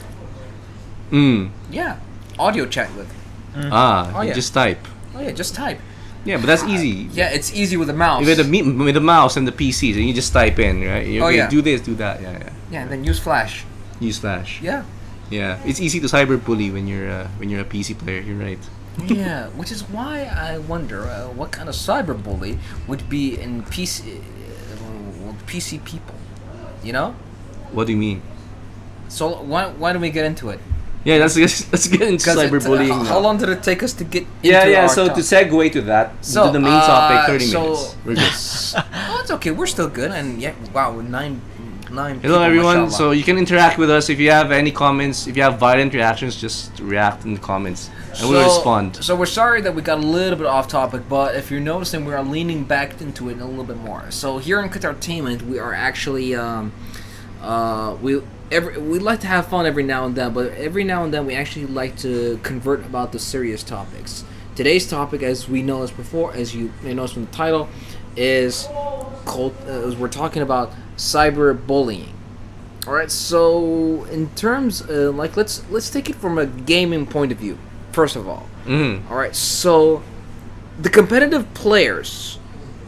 Yeah, audio chat with. Oh, yeah. just type. Oh yeah, just type. Yeah, but that's easy. Yeah, it's easy with a mouse. With the mouse and the PCs, and you just type in, right? Yeah. Do this, do that. Yeah. Yeah, and then use Flash. Use Flash. Yeah. Yeah, it's easy to cyberbully when you're a PC player. You're right. Yeah, which is why I wonder what kind of cyberbully would be in PC people. You know? What do you mean? So why don't we get into it? Yeah, let's get into cyberbullying. How long did it take us to get into Yeah. our So topic? to segue to that, So, to the main topic, 30 so- minutes. We're good. Oh, it's okay. We're still good, and yeah, wow, nine. Hello people, everyone. mashallah. So you can interact with us if you have any comments. If you have violent reactions, just react in the comments, and we'll respond. So we're sorry that we got a little bit off topic, but if you're noticing, we are leaning back into it a little bit more. So here in QatarTainment, we are actually we like to have fun every now and then, but every now and then we actually like to convert about the serious topics. Today's topic, as we noticed before, as you may notice from the title, is called. We're talking about cyberbullying. All right. So in terms, let's take it from a gaming point of view. First of all. Mm-hmm. All right. So the competitive players,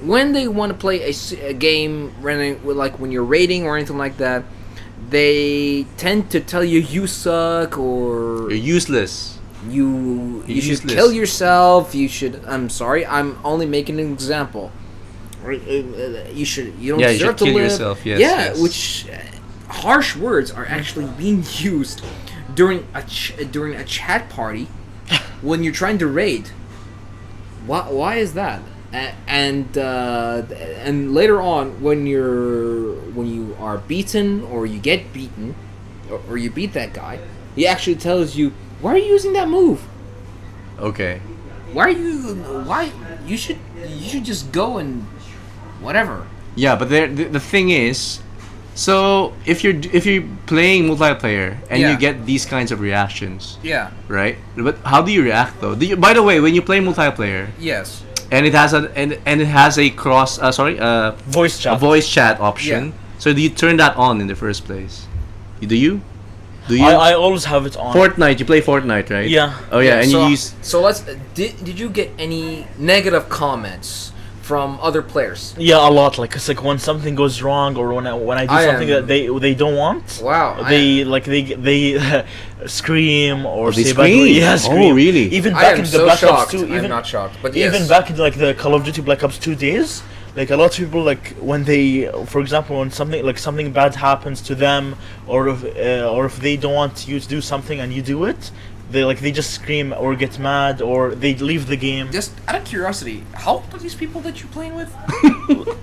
when they want to play a game, like when you're raiding or anything like that, they tend to tell you suck or You're useless. you should useless. kill yourself. You should. I'm sorry. I'm only making an example. You don't You deserve should to kill live. yourself. Yes. Yeah, yes. which harsh words are actually being used during a chat party when you're trying to raid. Why is that? And later on, when you are beaten or you get beaten, or you beat that guy, he actually tells you, why are you using that move? Okay. Why you should just go and whatever. Yeah, but the thing is, so if you're playing multiplayer and Yeah. you get these kinds of reactions, Yeah. right? But how do you react though? By the way, when you play multiplayer Yes. and it has a Voice chat. a voice chat option, so do you turn that on in the first place? Do you? Do you? I always have it on. Fortnite. You play Fortnite, right? Yeah. Oh yeah, and so, you use. So let's. Did you get any negative comments from other players? Yeah, a lot. Like it's like when something goes wrong or when I do I something am- that they don't want. Wow. They scream or they say scream? bad. Yeah, scream. Oh, really? Even I back am in the so Black shocked. Ops 2, I'm not shocked, but even yes. back in like the Call of Duty Black Ops 2 days, like a lot of people, like when they, for example, when something bad happens to them, or if they don't want you to do something and you do it, they just scream or get mad or they leave the game. Just out of curiosity, how old are these people that you're playing with?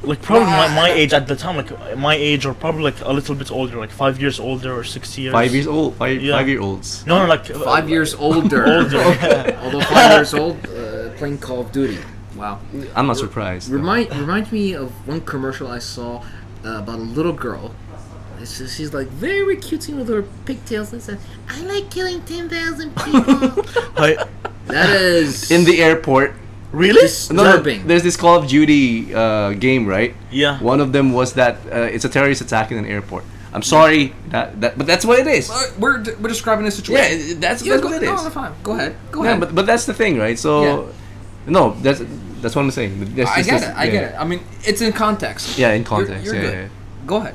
Like probably my age at the time, like my age or probably like a little bit older, like 5 years older or 6 years. 5 years old. Yeah. 5-year-olds. No, like 5 years older. Older. Although 5 years old, playing Call of Duty. Wow. I'm not surprised. though. Remind me of one commercial I saw about a little girl. She's like very cutesy with her pigtails and says, "I like killing 10,000 people." That is Uh, In the airport. Really? disturbing. There's this Call of Duty game, right? Yeah. One of them was that it's a terrorist attack in an airport. I'm sorry, but that's what it is. We're describing a situation. Yeah, that's Yeah, what it is. No, fine. Go ahead. Go Yeah, ahead. but that's the thing, right? So, no, that's what I'm saying. I get it. I get it. I mean, it's in context. Yeah, in context. You're yeah, good. yeah. Go ahead.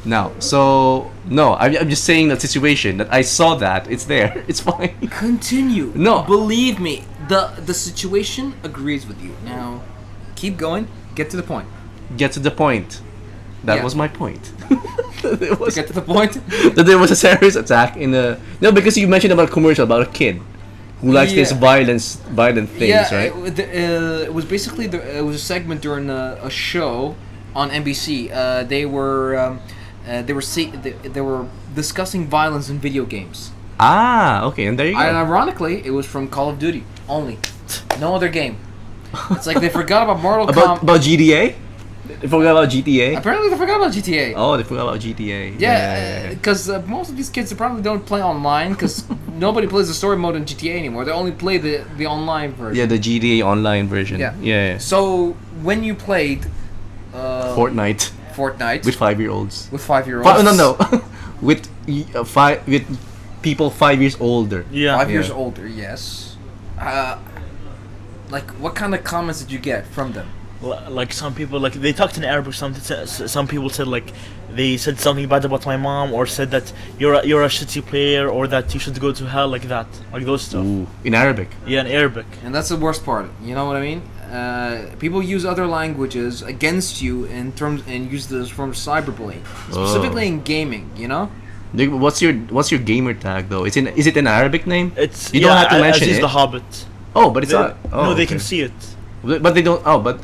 Now, so no, I'm just saying the situation that I saw that it's there. It's fine. Continue. No. Believe me, the situation agrees with you. Now, keep going. Get to the point. Get to the point. That Yeah. was my point. It was, Get to the point. that there was a terrorist attack in the no, because you mentioned about a commercial about a kid who likes this Yeah. violent things, right? It was basically it was a segment during a show on NBC. They were discussing violence in video games. Ah, okay, and there you go. And ironically, it was from Call of Duty only, no other game. It's like they forgot about Mortal Kombat. about GTA? They forgot about GTA? Apparently, they forgot about GTA. Oh, they forgot about GTA. Yeah, because most of these kids they probably don't play online because nobody plays the story mode in GTA anymore. They only play the online version. Yeah, the GTA online version. Yeah. Yeah. So when you played Fortnite Fortnite with 5-year-olds. with 5-year-olds, No. with people 5 years older. Yeah. 5 years Yeah. older, yes. Like what kind of comments did you get from them? Like some people, like they talked in Arabic. Some people said like they said something bad about my mom, or said that you're a shitty player, or that you should go to hell, like that, like those stuff. Ooh, in Arabic. Yeah, in Arabic. And that's the worst part. You know what I mean? People use other languages against you in terms and use this form of cyberbullying, specifically in gaming. You know? What's your gamer tag though? Is it an Arabic name? It's You don't have to mention Aziz it. the Hobbit. Oh, but it's not. Oh, No, they okay. can see it. But they don't.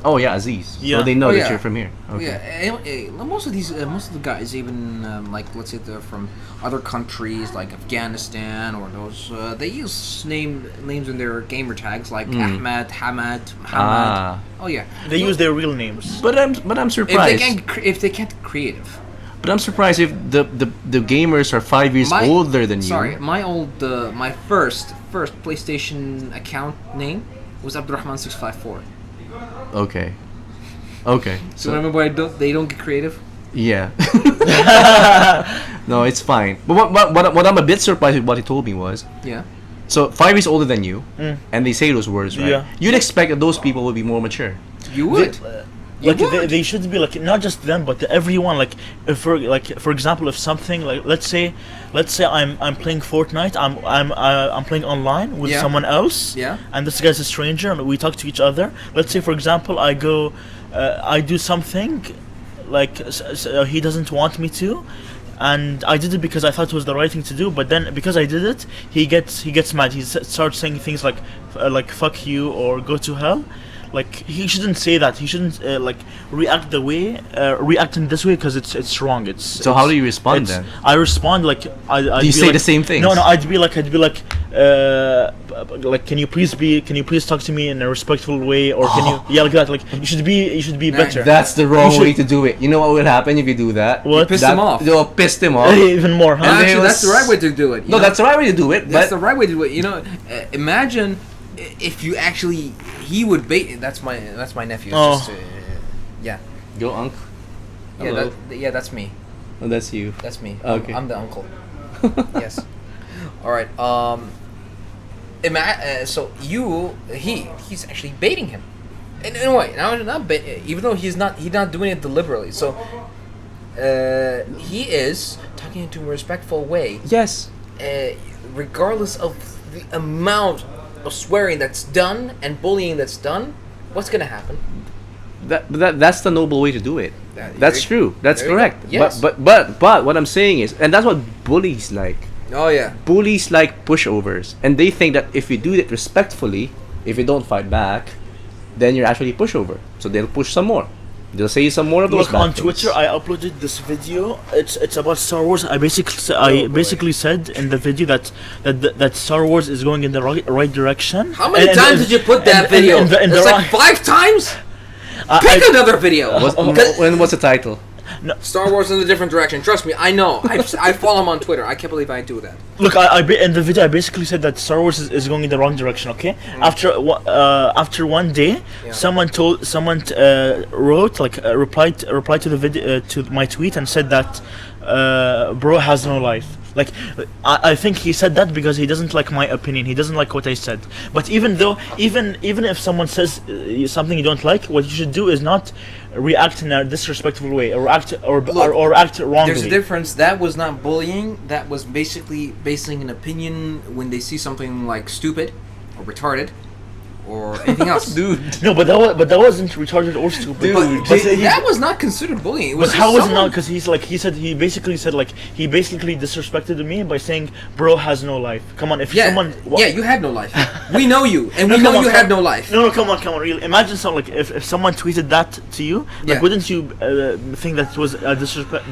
Oh yeah, Aziz. Yeah. So they know Oh, that yeah. you're from here. Okay. Yeah, most of the guys, even like let's say they're from other countries like Afghanistan or those, they use names in their gamer tags like Ahmed, Hamad, Muhammad. Ah. Oh yeah, They use their real names. But I'm surprised. if they can't creative. But I'm surprised if the gamers are 5 years older than you. Sorry, my first PlayStation account name was Abdurrahman654. Okay. Okay. So remember why they don't get creative? Yeah. No, it's fine. But what I'm a bit surprised with what he told me was, Yeah. so 5 years older than you, and they say those words, right? Yeah. You'd expect that those people would be more mature. You would. Like they should be like not just them but everyone, like if for example, if something like let's say I'm playing Fortnite, I'm playing online with Yeah. someone else, Yeah. and this guy's a stranger and we talk to each other. Let's say for example I go I do something like he doesn't want me to, and I did it because I thought it was the right thing to do, but then because I did it he gets mad. He starts saying things like fuck you or go to hell. like he shouldn't say that. He shouldn't like react in this way because it's wrong. It's So how do you respond it's- then? I respond like I'd Do you be say like, the same things? No, I'd be like can you please talk to me in a respectful way, or can you like that, like you should be better. That's the wrong You way should- to do it. You know what will happen if you do that? What? Piss That- them off. You'll piss them off. Even more, huh? And they Actually, will that's the right way to do it. you No, know? that's the right way to do it. That's But the right way to do it. You know, imagine if you actually he would bait. That's my nephew. It's Oh. just, yeah, go, Unc. yeah, Hello. that's me. Oh, that's you. That's me. Okay. I'm the uncle. Yes. All right. So he's actually baiting him. In a way, now not even though he's not doing it deliberately. So he is talking into a respectful way, Yes. regardless of the amount of swearing that's done and bullying that's done. What's gonna happen? That's the noble way to do it. That- That's true. That's there you go. correct. Yes. But what I'm saying is, and that's what bullies like. Oh yeah. Bullies like pushovers, and they think that if you do it respectfully, if you don't fight back, then you're actually a pushover. So they'll push some more. They'll say some more of those Look, bad on things. Twitter, I uploaded this video. It's about Star Wars. I basically said in the video that Star Wars is going in the right direction. How many And- times and- did you put that and- video? and the- and It's the like right- 5 times. I- Pick I- another video. When what's the title? Star Wars in a different direction. Trust me, I know. I follow him on Twitter. I can't believe I do that. Look, in the video I basically said that Star Wars is going in the wrong direction. Okay, after one day, Yeah. someone wrote replied to the video to my tweet and said that bro has no life. Like I think he said that because he doesn't like my opinion. He doesn't like what I said. But even if someone says something you don't like, what you should do is not react in a disrespectful way or act wrongly. There's a difference. That was not bullying. That was basically basing an opinion when they see something like stupid or retarded or anything else. Dude. No, but that wasn't retarded or stupid. Dude, But he- that was not considered bullying. It was But how was it someone- not? Because he basically disrespected me by saying, "Bro has no life." Come on, if Yeah, someone you had no life. We know you, and we No, know come on, you come- had no life. No, come on, really. Imagine someone like if someone tweeted that to you, like Yeah. wouldn't you think that was a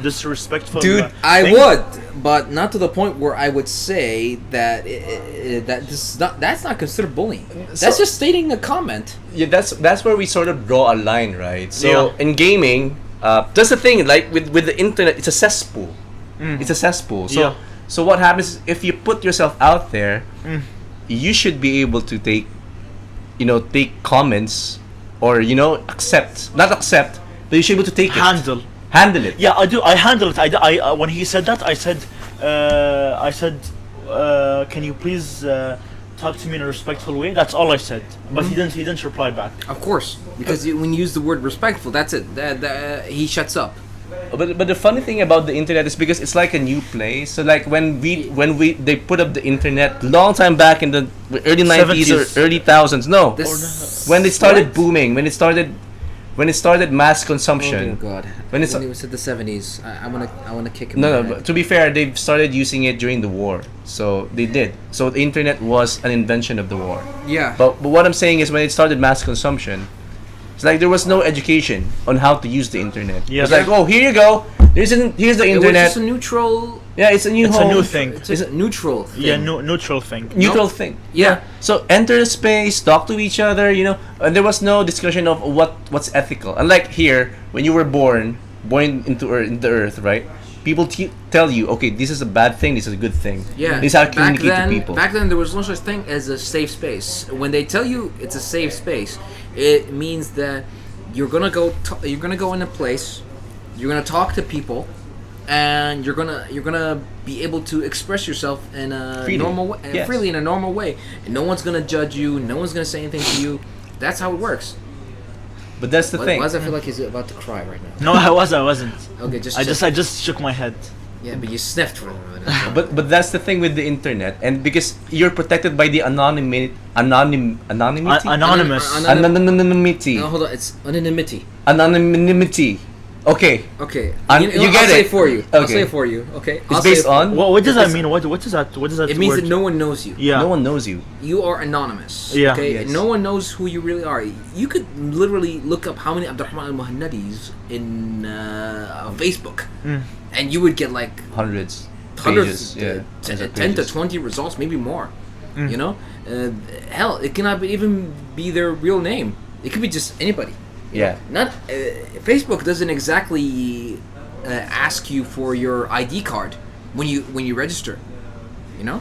disrespectful? Dude, I thing? would, but not to the point where I would say that that's not considered bullying. That's So- just stating a comment. Yeah, that's where we sort of draw a line, right? So Yeah. in gaming, that's the thing. Like with the internet, it's a cesspool. It's a cesspool. So Yeah. so what happens is if you put yourself out there, you should be able to take comments or not accept, but you should be able to take handle it. Yeah, I do. I handle it. I when he said that, I said, can you please talk to me in a respectful way? That's all I said. But he didn't reply back. Of course, because when you use the word respectful, that's it. He shuts up. But the funny thing about the internet is because it's like a new place. So like when they put up the internet long time back in the early 90s 70s. or early thousands. No, This when it started what? booming, when it started mass consumption. Oh God! When it's- he said the 70s, I wanna kick him. No, in no. the But head. to be fair, they started using it during the war. So they did. So the internet was an invention of the war. Yeah. But what I'm saying is when it started mass consumption, it's like there was no education on how to use the internet. Yeah. It's like, oh, here you go. Here's the It was internet. just a neutral. Yeah, it's a new It's home. a new thing. It's a neutral thing. Yeah, neutral thing. Neutral Nope. thing. Yeah. So enter the space, talk to each other, and there was no discussion of what's ethical. Unlike here, when you were born into earth, right? People tell you, okay, this is a bad thing, this is a good thing. Yeah. This is how to communicate to people. Back then, there was no such thing as a safe space. When they tell you it's a safe space, it means that you're gonna go. You're gonna go in a place. You're gonna talk to people, and you're gonna be able to express yourself in a Freely. normal way, Yes. freely in a normal way, and no one's gonna judge you. No one's gonna say anything to you. That's how it works. But that's the Why thing. does I feel like he's about to cry right now? No, I wasn't. Okay, I just shook my head. yeah, but you sniffed for a minute. But that's the thing with the internet, and because you're protected by the anonymity. Anonymous. Anonymity. No, hold on. It's anonymity. Anonymity. Okay. Okay. You get I'll say it. it for you. I'll Okay. say it for you. Okay. It's based on. What does that mean? What does that? What does that? It means word? that no one knows you. Yeah. No one knows you. You are anonymous. Yeah. Okay. Yes. No one knows who you really are. You could literally look up how many Abdurrahman al-Muhannadis in Facebook, and you would get like Hundreds. hundreds, Pages. Yeah. 10 to 20 results, maybe more. You know, hell, it cannot even be their real name. It could be just anybody. Yeah. Not Facebook doesn't exactly ask you for your ID card when you register. You know,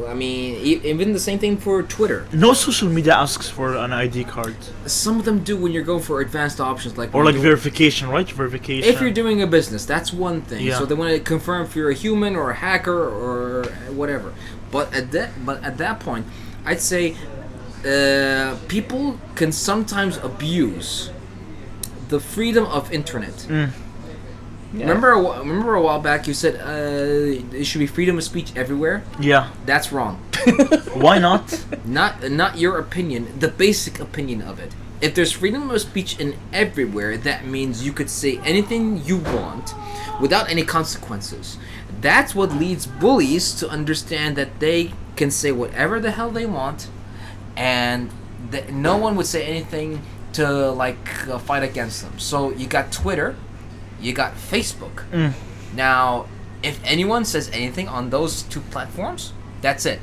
I mean, even the same thing for Twitter. No social media asks for an ID card Some of them do when you're going for advanced options, like or when like you're verification, right? Verification. if you're doing a business, that's one thing. Yeah. So they want to confirm if you're a human or a hacker or whatever. But at that point, I'd say people can sometimes abuse the freedom of internet. Yeah. Remember a while back you said there should be freedom of speech everywhere. Yeah. That's wrong. Why not? Not your opinion, the basic opinion of it. If there's freedom of speech in everywhere, that means you could say anything you want without any consequences. That's what leads bullies to understand that they can say whatever the hell they want, and that no one would say anything to fight against them. So you got Twitter, you got Facebook. Now, if anyone says anything on those two platforms, that's it.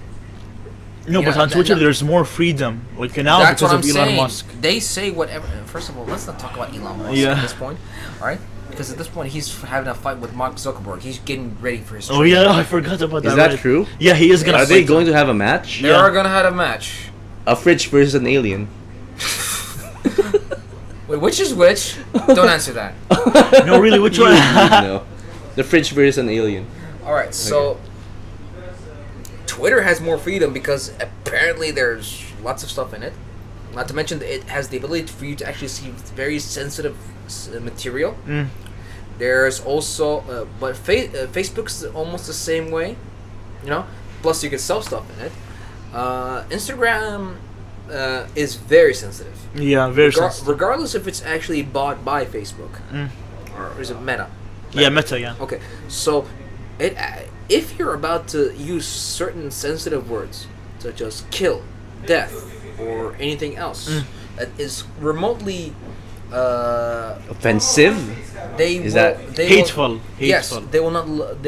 No, You but know, on Twitter that- there's more freedom. Like now That's because what of I'm Elon saying. Musk. They say whatever. First of all, let's not talk about Elon Musk Yeah. at this point, all right? Because at this point, he's having a fight with Mark Zuckerberg. He's getting ready for his. Oh trade. yeah, I forgot about that. Is that right. true? Yeah, he is gonna. Are they fight going him. to have a match? They Yeah. are gonna have a match. A fridge versus an alien. Wait, which is which? Don't answer that. No, really, which one? No. The fridge versus an alien. All right, so Twitter has more freedom because apparently there's lots of stuff in it. Not to mention that it has the ability for you to actually see very sensitive material. There's also, but Facebook's almost the same way, you know. Plus, you can sell stuff in it. Instagram is very sensitive, Yeah, very sensitive. regardless if it's actually bought by Facebook or is it Meta. Yeah, Meta. Yeah. Okay, so if you're about to use certain sensitive words such as kill, death, or anything else that is remotely Offensive? they Is will, that they Hateful. will, Hateful. yes, they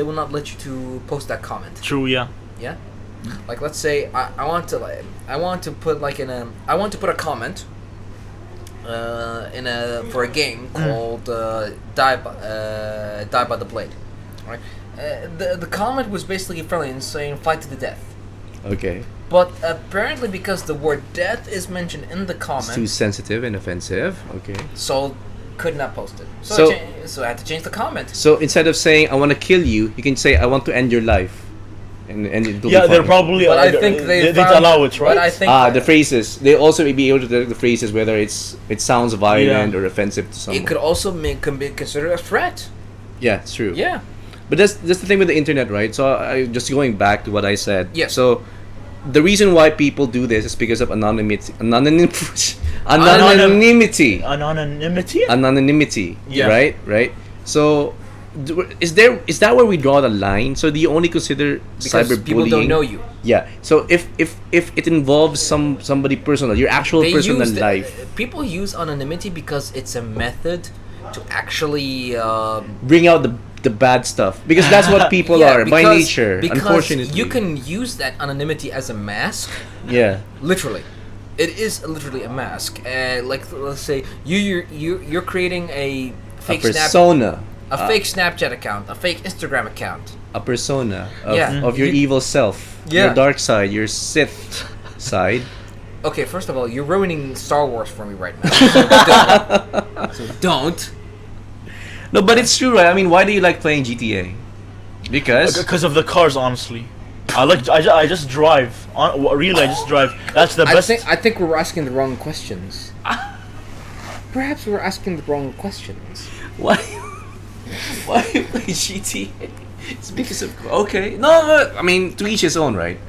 will not let you to post that comment. True. Yeah. Yeah, like let's say I want to put a comment for a game called Die by the Blade. Right? The comment was basically friendly and saying fight to the death. Okay. But apparently, because the word death is mentioned in the It's too comment, sensitive and offensive. Okay. so could not post it. So- So I had to change the comment. So instead of saying I want to kill you, you can say I want to end your life. And it'll Yeah, be they're fine. probably. But I think they'd found- allow it, right? But I think the phrases. They also may be able to tell the phrases whether it sounds violent or offensive to someone. it could also can be considered a threat. Yeah, it's true. Yeah. But that's the thing with the internet, right? So just going back to what I said. Yes. So the reason why people do this is because of anonymity. Anonymity. Anonymity. Anonymity. Yeah. Right. So is that where we draw the line? So do you only consider Because cyberbullying? people don't know you. Yeah. So if it involves somebody personal, your actual personal life, People use anonymity because it's a method to actually bring out the bad stuff, because that's what people yeah, are by because- nature. Because Unfortunately, you can use that anonymity as a mask. Yeah. Literally, it is literally a mask. Like let's say you're creating a fake persona. fake Snapchat account, a fake Instagram account. A persona of, Yeah. of your You- evil self, Yeah. your dark side, your Sith side. Okay, first of all, you're ruining Star Wars for me right now. So don't. No, but it's true, right? I mean, why do you like playing GTA? Because Because of the cars, honestly. I just drive. Really, I just drive. That's the best. I think we're asking the wrong questions. Perhaps we're asking the wrong questions. why why you play GTA? It's because of okay. No, I mean, to each his own, right?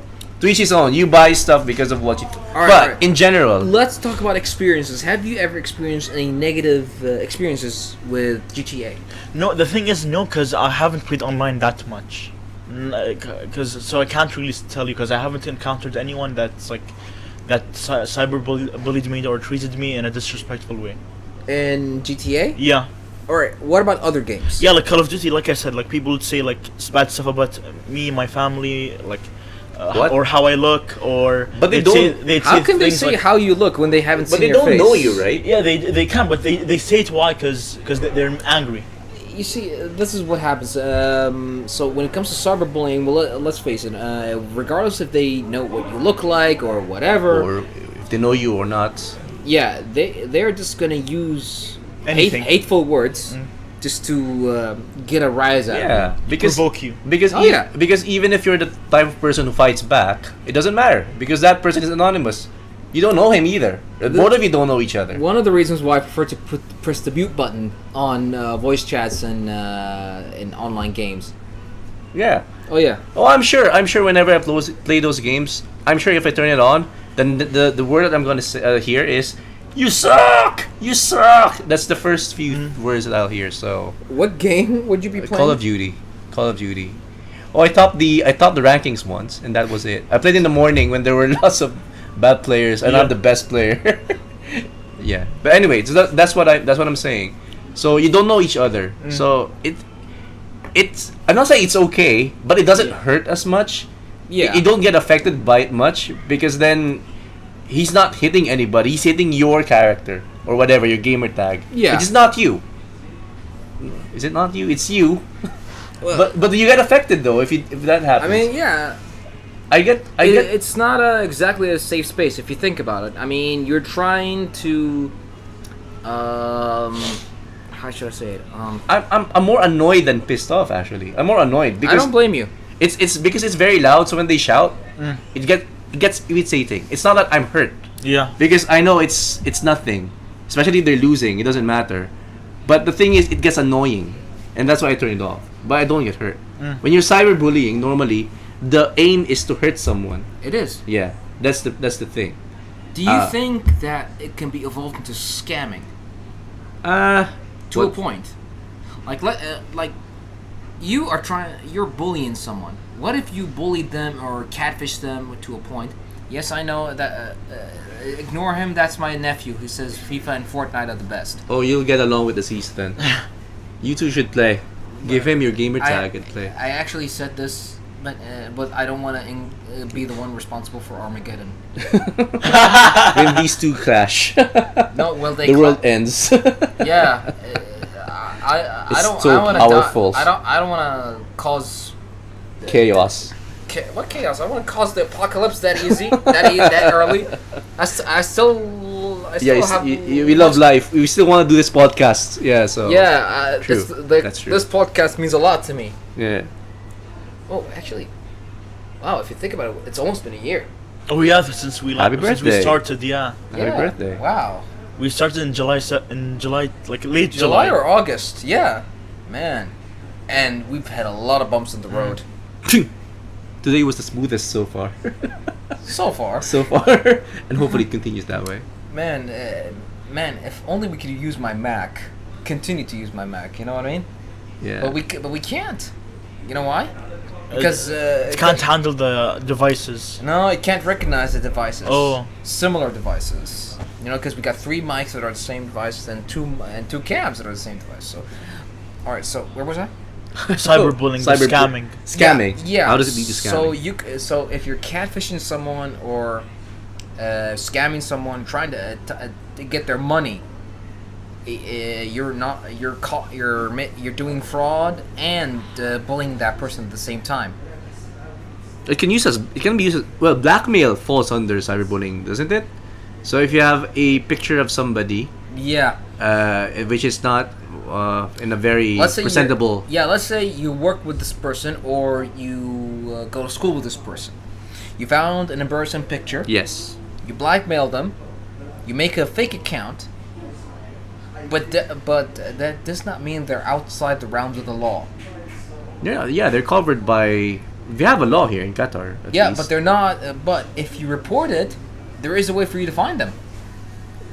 To each his own. You buy stuff because of what you. Alright, But alright. in general, Let's talk about experiences. Have you ever experienced any negative experiences with GTA? No, the thing is, no, because I haven't played online that much. So I can't really tell you, because I haven't encountered anyone that's like cyber bullied me or treated me in a disrespectful way. In GTA? Yeah. Alright, what about other games? Yeah, like Call of Duty, like I said, like people would say like bad stuff about me, my family, like What? or how I look, or But they don't- How can they things say like- how you look when they haven't but seen they your don't face? know you, right? Yeah, they can, but they say it why? Because they're angry. You see, this is what happens. So when it comes to cyberbullying, well, let's face it. Regardless if they know what you look like or whatever, Or if they know you or not. yeah, they're just gonna use Anything. hateful words just to get a rise out of Yeah, you. because Provoke you. because Oh, yeah. because even if you're the type of person who fights back, it doesn't matter because that person is anonymous. You don't know him either. Both of you don't know each other. One of the reasons why I prefer to press the mute button on voice chats and in online games. Yeah. Oh yeah. Oh, I'm sure. Whenever I play those games, I'm sure if I turn it on, then the word that I'm gonna hear is "You suck! You suck!" That's the first few words that I'll hear. So What game would you be playing? Call of Duty. Call of Duty. Oh, I topped the rankings once, and that was it. I played in the morning when there were lots of bad players, and I'm Yeah. the best player. Yeah, but anyway, so that's what I'm saying. So you don't know each other. So it's I'm not saying it's okay, but it doesn't hurt as much. Yeah. You don't get affected by it much because then he's not hitting anybody. He's hitting your character or whatever your gamer tag. Yeah. Which is not you. Is it not you? It's you. Well, But you get affected though if that I happens. mean, yeah. I get It's not exactly a safe space if you think about it. I mean, you're trying to, how should I say it? I'm more annoyed than pissed off actually. I'm more annoyed I because don't blame you. it's because it's very loud. So when they shout, it gets irritating. It's not that I'm hurt Yeah. because I know it's nothing. Especially if they're losing, it doesn't matter. But the thing is, it gets annoying, and that's why I turn it off. But I don't get hurt. When you're cyberbullying, normally the aim is to hurt someone. It is. Yeah, that's the thing. Do you think that it can be evolved into scamming to a what- point? Like you're bullying someone. What if you bullied them or catfished them to a point? Yes, I know that. Ignore him. That's my nephew who says FIFA and Fortnite are the best. Oh, you'll get along with the C's then. You two should play. Give him your gamer tag and play. I actually said this, but I don't want to be the one responsible for Armageddon. When these two clash, No, well they. the world ends. Yeah, I It's don't. so I wanna powerful. I don't want to cause. Chaos. What chaos? I want to cause the apocalypse that easy, that early. I still Yeah, have. we love life. We still want to do this podcast. Yeah, so. Yeah, True. That's true. This podcast means a lot to me. Yeah. Oh, actually, wow! If you think about it, it's almost been a year. Oh yeah, since we Happy since we birthday. started, yeah. Happy birthday. Wow. We started in July, like late July or August? Yeah, man. And we've had a lot of bumps in the road Today was the smoothest so far. so far. So far, and hopefully it continues that way. Man, if only we could use my Mac, continue to use my Mac. You know what I mean? Yeah. But we can't. You know why? Because it can't handle the devices. No, it can't recognize the devices. Oh. Similar devices. You know, because we got 3 mics that are the same device and two cams that are the same device. So, all right. So where was I? Cyberbullying, scamming. Scamming. Yeah. How does it lead to scamming? So if you're catfishing someone or scamming someone, trying to get their money, you're doing fraud and bullying that person at the same time. It can be used as well. Blackmail falls under cyberbullying, doesn't it? So if you have a picture of somebody, Yeah. which is not in a very Let's say presentable. let's say you work with this person or you go to school with this person. You found an embarrassing picture. Yes. You blackmail them. You make a fake account. But that does not mean they're outside the realms of the law. Yeah, they're covered by We have a law here in Qatar. At Yeah, least, but they're not. But if you report it, there is a way for you to find them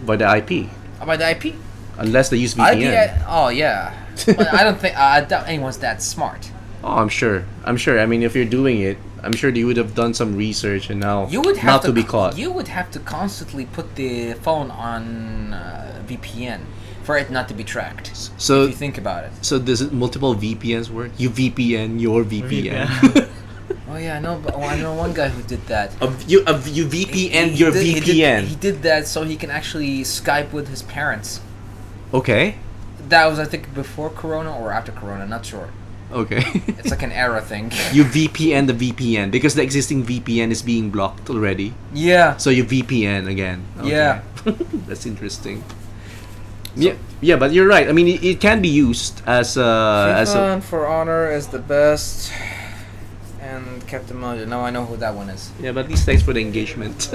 by the IP, by the IP. unless they use IP. VPN. Oh yeah. But I don't think I doubt anyone's that smart. Oh, I'm sure. I'm sure. I mean, if you're doing it, I'm sure they would have done some research and now You would have not to be caught. You would have to constantly put the phone on VPN for it not to be tracked. So if you think about it. So does it multiple VPNs work? You VPN your VPN. Oh yeah, I know. But I know one guy who did that. you VPN your VPN. He did that so he can actually Skype with his parents. Okay. That was, I think, before Corona or after Corona. Not sure. Okay. It's like an era thing. You VPN the VPN because the existing VPN is being blocked already. Yeah. So you VPN again. Okay. Yeah. That's interesting. Yeah, but you're right. I mean, it can be used as a For Honor is the best. And Captain Mojo. No, I know who that one is. yeah, but at least thanks for the engagement.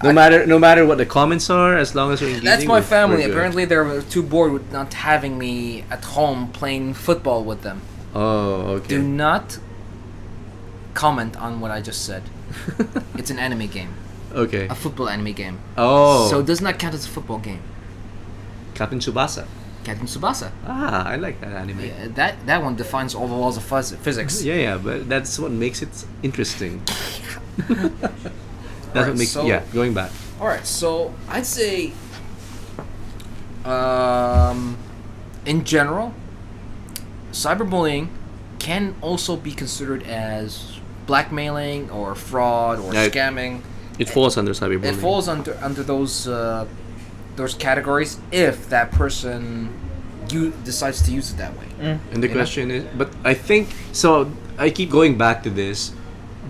No matter what the comments are, as long as we're engaging. That's my family. we're good. Apparently, they're too bored with not having me at home playing football with them. Oh, okay. Do not comment on what I just said. It's an anime game, Okay. a football anime game. Oh. So it does not count as a football game. Captain Tsubasa. Captain Tsubasa. Ah, I like that anime. Yeah, that one defines all the laws of physics. Yeah, but that's what makes it interesting. That's Alright, what makes so- going back. All right, so I'd say, in general, cyberbullying can also be considered as blackmailing or fraud or Yeah, scamming. It falls under cyberbullying. It falls under those categories if that person decides to use it that way. And the You know? question is, but I think so. I keep going back to this.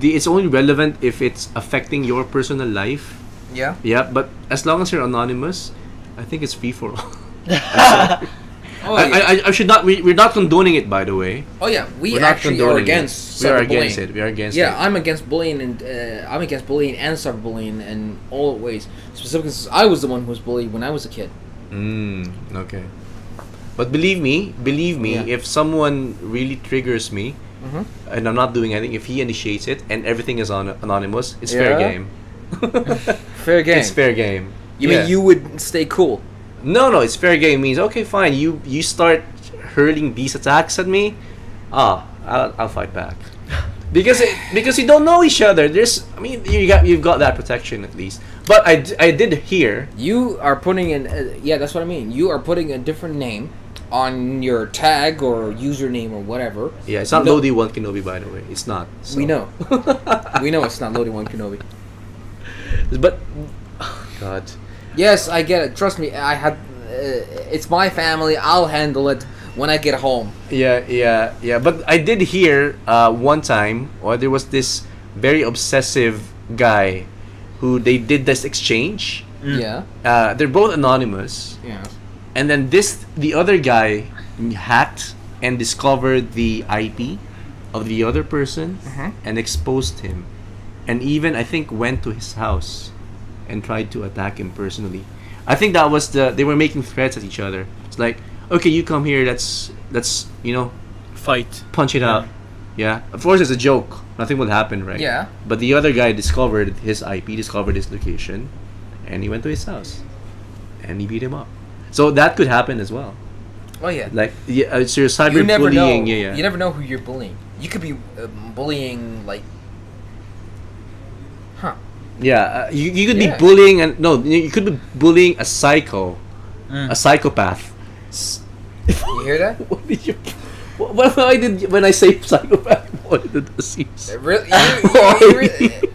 It's only relevant if it's affecting your personal life. Yeah. Yeah, but as long as you're anonymous, I think it's free for all. Oh yeah. I should not. We're not condoning it, by the way. Oh yeah. We We're not actually are condoning against it. We are cyberbullying. against it. We are against it. Yeah, I'm against bullying and cyberbullying in all ways. Specifically, since I was the one who was bullied when I was a kid. Okay. But believe me, Yeah. if someone really triggers me, Mhm. and I'm not doing anything, if he initiates it and everything is anonymous, it's fair Yeah. game. Fair game. It's fair game. You Yeah. mean you would stay cool? No, it's fair game means okay, fine. You start hurling these attacks at me, I'll fight back. Because you don't know each other. You've got that protection at least. But I did hear. You are putting in. Yeah, that's what I mean. You are putting a different name on your tag or username or whatever. Yeah, it's not No- Lodi 1 Kenobi, by the way. It's not. So. We know. We know it's not Lodi 1 Kenobi. But oh, God. Yes, I get it. Trust me, I had. It's my family. I'll handle it when I get home. Yeah. But I did hear one time, or there was this very obsessive guy who they did this exchange. Yeah. They're both anonymous, Yeah. and then the other guy hacked and discovered the IP of the other person Mhm. and exposed him, and even I think went to his house and tried to attack him personally. I think that was they were making threats at each other. It's like, okay, you come here, let's Fight. punch it out. Yeah, of course it's a joke. Nothing will happen, right? Yeah. But the other guy discovered his IP, discovered his location, and he went to his house, and he beat him up. So that could happen as well. Oh yeah. Like, yeah, it's your You never know. cyberbullying. Yeah. You never know who you're bullying. You could be bullying like. Huh. Yeah, you could Yeah. be bullying, and no, you could be bullying a a psychopath. You hear that? What did you? When I say psychopath, what did it seem? Really?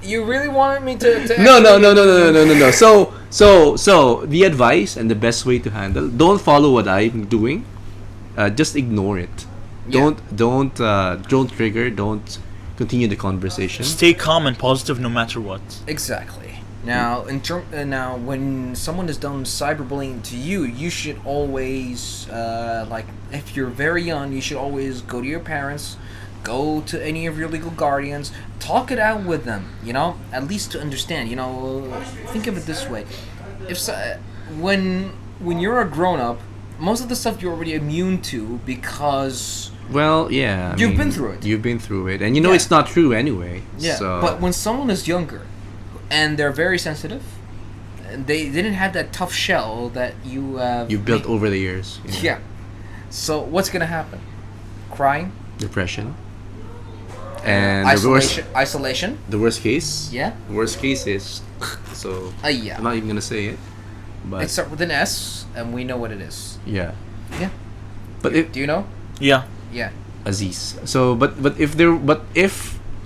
You really wanted me to No. actually- So the advice and the best way to handle, don't follow what I'm doing. Just ignore it. Yeah. Don't trigger. Don't continue the conversation. Stay calm and positive no matter what. Exactly. Now, now, when someone has done cyberbullying to you, you should always, like, if you're very young, you should always go to your parents, go to any of your legal guardians, talk it out with them. You know, at least to understand. You know, think of it this way: when you're a grown up, most of the stuff you're already immune to because Well, yeah. I You've mean, been through it. You've been through it, and you know Yeah. it's not true anyway. Yeah, So. but when someone is younger, and they're very sensitive, and they didn't have that tough shell that you you built over the years. Yeah. So what's gonna happen? Crying, Depression. And isolation. the worst case. Yeah. The worst case is. So. Yeah. I'm not even gonna say it. But It starts with an S, and we know what it is. yeah. Yeah. But if Do you know? Yeah. Yeah. Aziz. So but if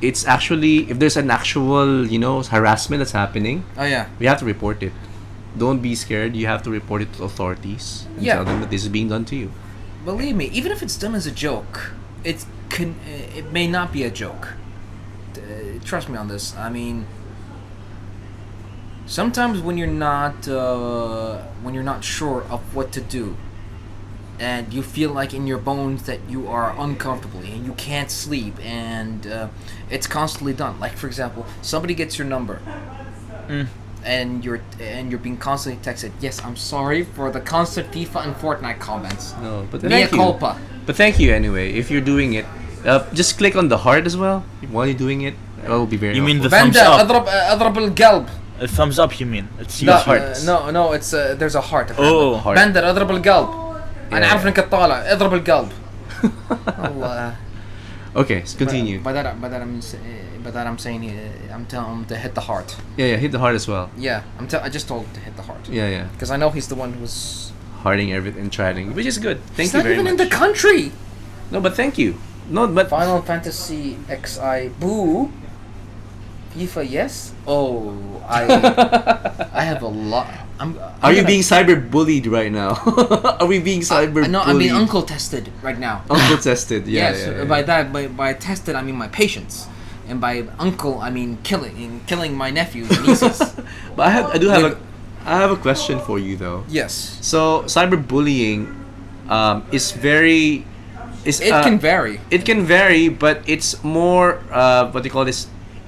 it's actually if there's an actual harassment that's happening, Oh yeah. we have to report it. Don't be scared. You have to report it to authorities and Yeah. tell them that this is being done to you. Believe me, even if it's done as a joke, it may not be a joke. Trust me on this. I mean, sometimes when you're not sure of what to do, and you feel like in your bones that you are uncomfortable and you can't sleep, and it's constantly done. Like for example, somebody gets your number. And you're being constantly texted. Yes, I'm sorry for the constant FIFA and Fortnite comments. No, but Mea thank you. culpa. But thank you anyway. If you're doing it, just click on the heart as well while you're doing it. That will be very. You mean helpful. the thumbs Banda up? اضرب القلب. A thumbs up, you mean? It's No, your heart. no, it's there's a heart. Oh. Heart. بندر اضرب القلب. انا Yeah. عارف انك تطالع اضرب القلب. Allah. Okay, let's continue. By that I'm saying I'm telling him to hit the heart. Yeah, hit the heart as well. Yeah, I just told him to hit the heart. Yeah. Because I know he's the one who's. Hearting everything and trying, which is good. Thank He's you not very even much. in the country. No, but thank you. No, but Final Fantasy XI boo. FIFA yes. Oh, I have a lot. are you being cyberbullied right now? Are we being cyberbullied? No, I mean uncle tested right now. Uncle tested. Yeah. Yes, yeah. by that by tested I mean my patience, and by uncle I mean killing my nephews and nieces. But I have a question for you though. Yes, So cyberbullying, is very, it can vary. It can vary, but it's more what do you call this?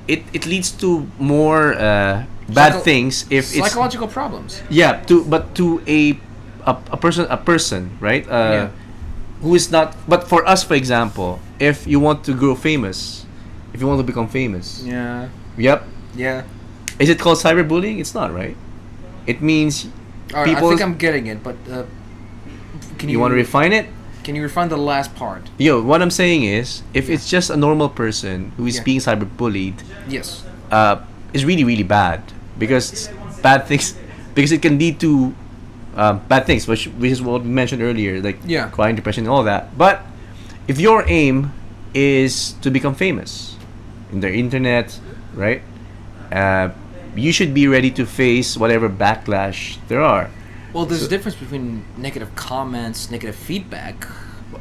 It leads to more bad things if it's Psychological problems. yeah to a person right who is not. But for us, for example, if you want to grow famous, if you want to become famous, Yeah, yep, yeah. is it called cyberbullying? It's not, right? It means All right, I think I'm getting it, but can you want to refine it. Can you refine the last part? Yo, what I'm saying is, if it's just a normal person who is Yeah. being cyberbullied, Yes. is really really bad because it can lead to bad things, which is what we mentioned earlier, like Yeah. crying, depression, and all that. But if your aim is to become famous in the internet, right? You should be ready to face whatever backlash there are. Well, there's a difference between negative comments, negative feedback.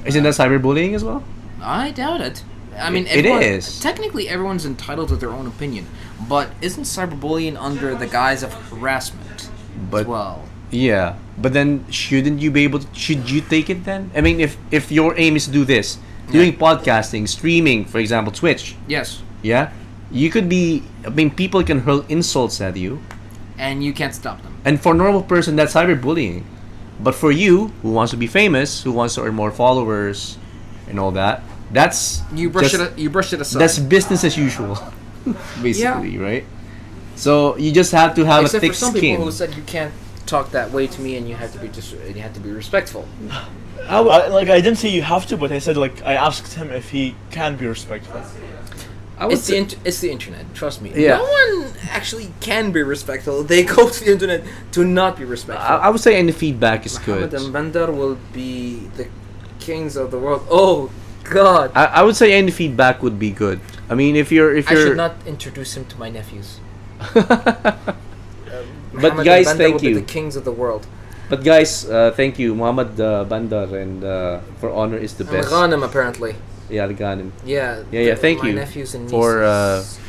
Isn't that cyberbullying as well? I doubt it. I mean, It is. Technically, everyone's entitled to their own opinion, but isn't cyberbullying under the guise of harassment But as well? yeah, but then shouldn't you be able to? Should you take it then? I mean, if your aim is to do this, doing podcasting, streaming, for example, Twitch, Yes, yeah, you could be. I mean, people can hurl insults at you, and you can't stop them. and for a normal person, that's cyberbullying. But for you, who wants to be famous, who wants to earn more followers, and all that, that's You brush just- it. You brush it aside. That's business as usual, basically, right? So you just have to have Except a thick for some skin. people who said you can't talk that way to me, and you have to be respectful. I didn't say you have to, but I said I asked him if he can be respectful. I would say, It's the internet. Trust me. Yeah. No one actually can be respectful. They go to the internet to not be respectful. I would say any feedback is good. Mohammed and Bandar will be the kings of the world. Oh God! I would say any feedback would be good. I mean, if you're I should not introduce him to my nephews. But Mohammed guys, and Bandar thank will be you. the kings of the world. But guys, thank you, Muhammad Bandar, and for honor is the And best. Ghanem apparently. Yeah, the Ghanem. Yeah. Thank my you nephews and for nieces.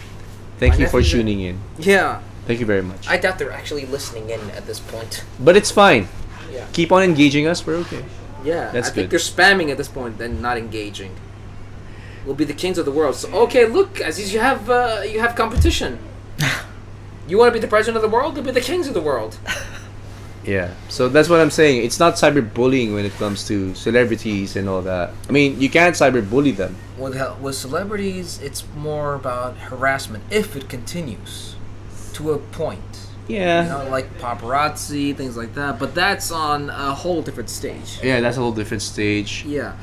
thank My you for nephews are- tuning in. Yeah. Thank you very much. I doubt they're actually listening in at this point. But it's fine. Yeah. Keep on engaging us. We're okay. Yeah. That's I think good. they're spamming at this point and not engaging. We'll be the kings of the world. So okay, look, Aziz, you have competition. You want to be the president of the world? You'll be the kings of the world. Yeah. So that's what I'm saying. It's not cyberbullying when it comes to celebrities and all that. I mean, you can't cyberbully them. With celebrities, it's more about harassment if it continues to a point. Yeah. You know, like paparazzi, things like that. But that's on a whole different stage. Yeah, that's a whole different stage. Yeah.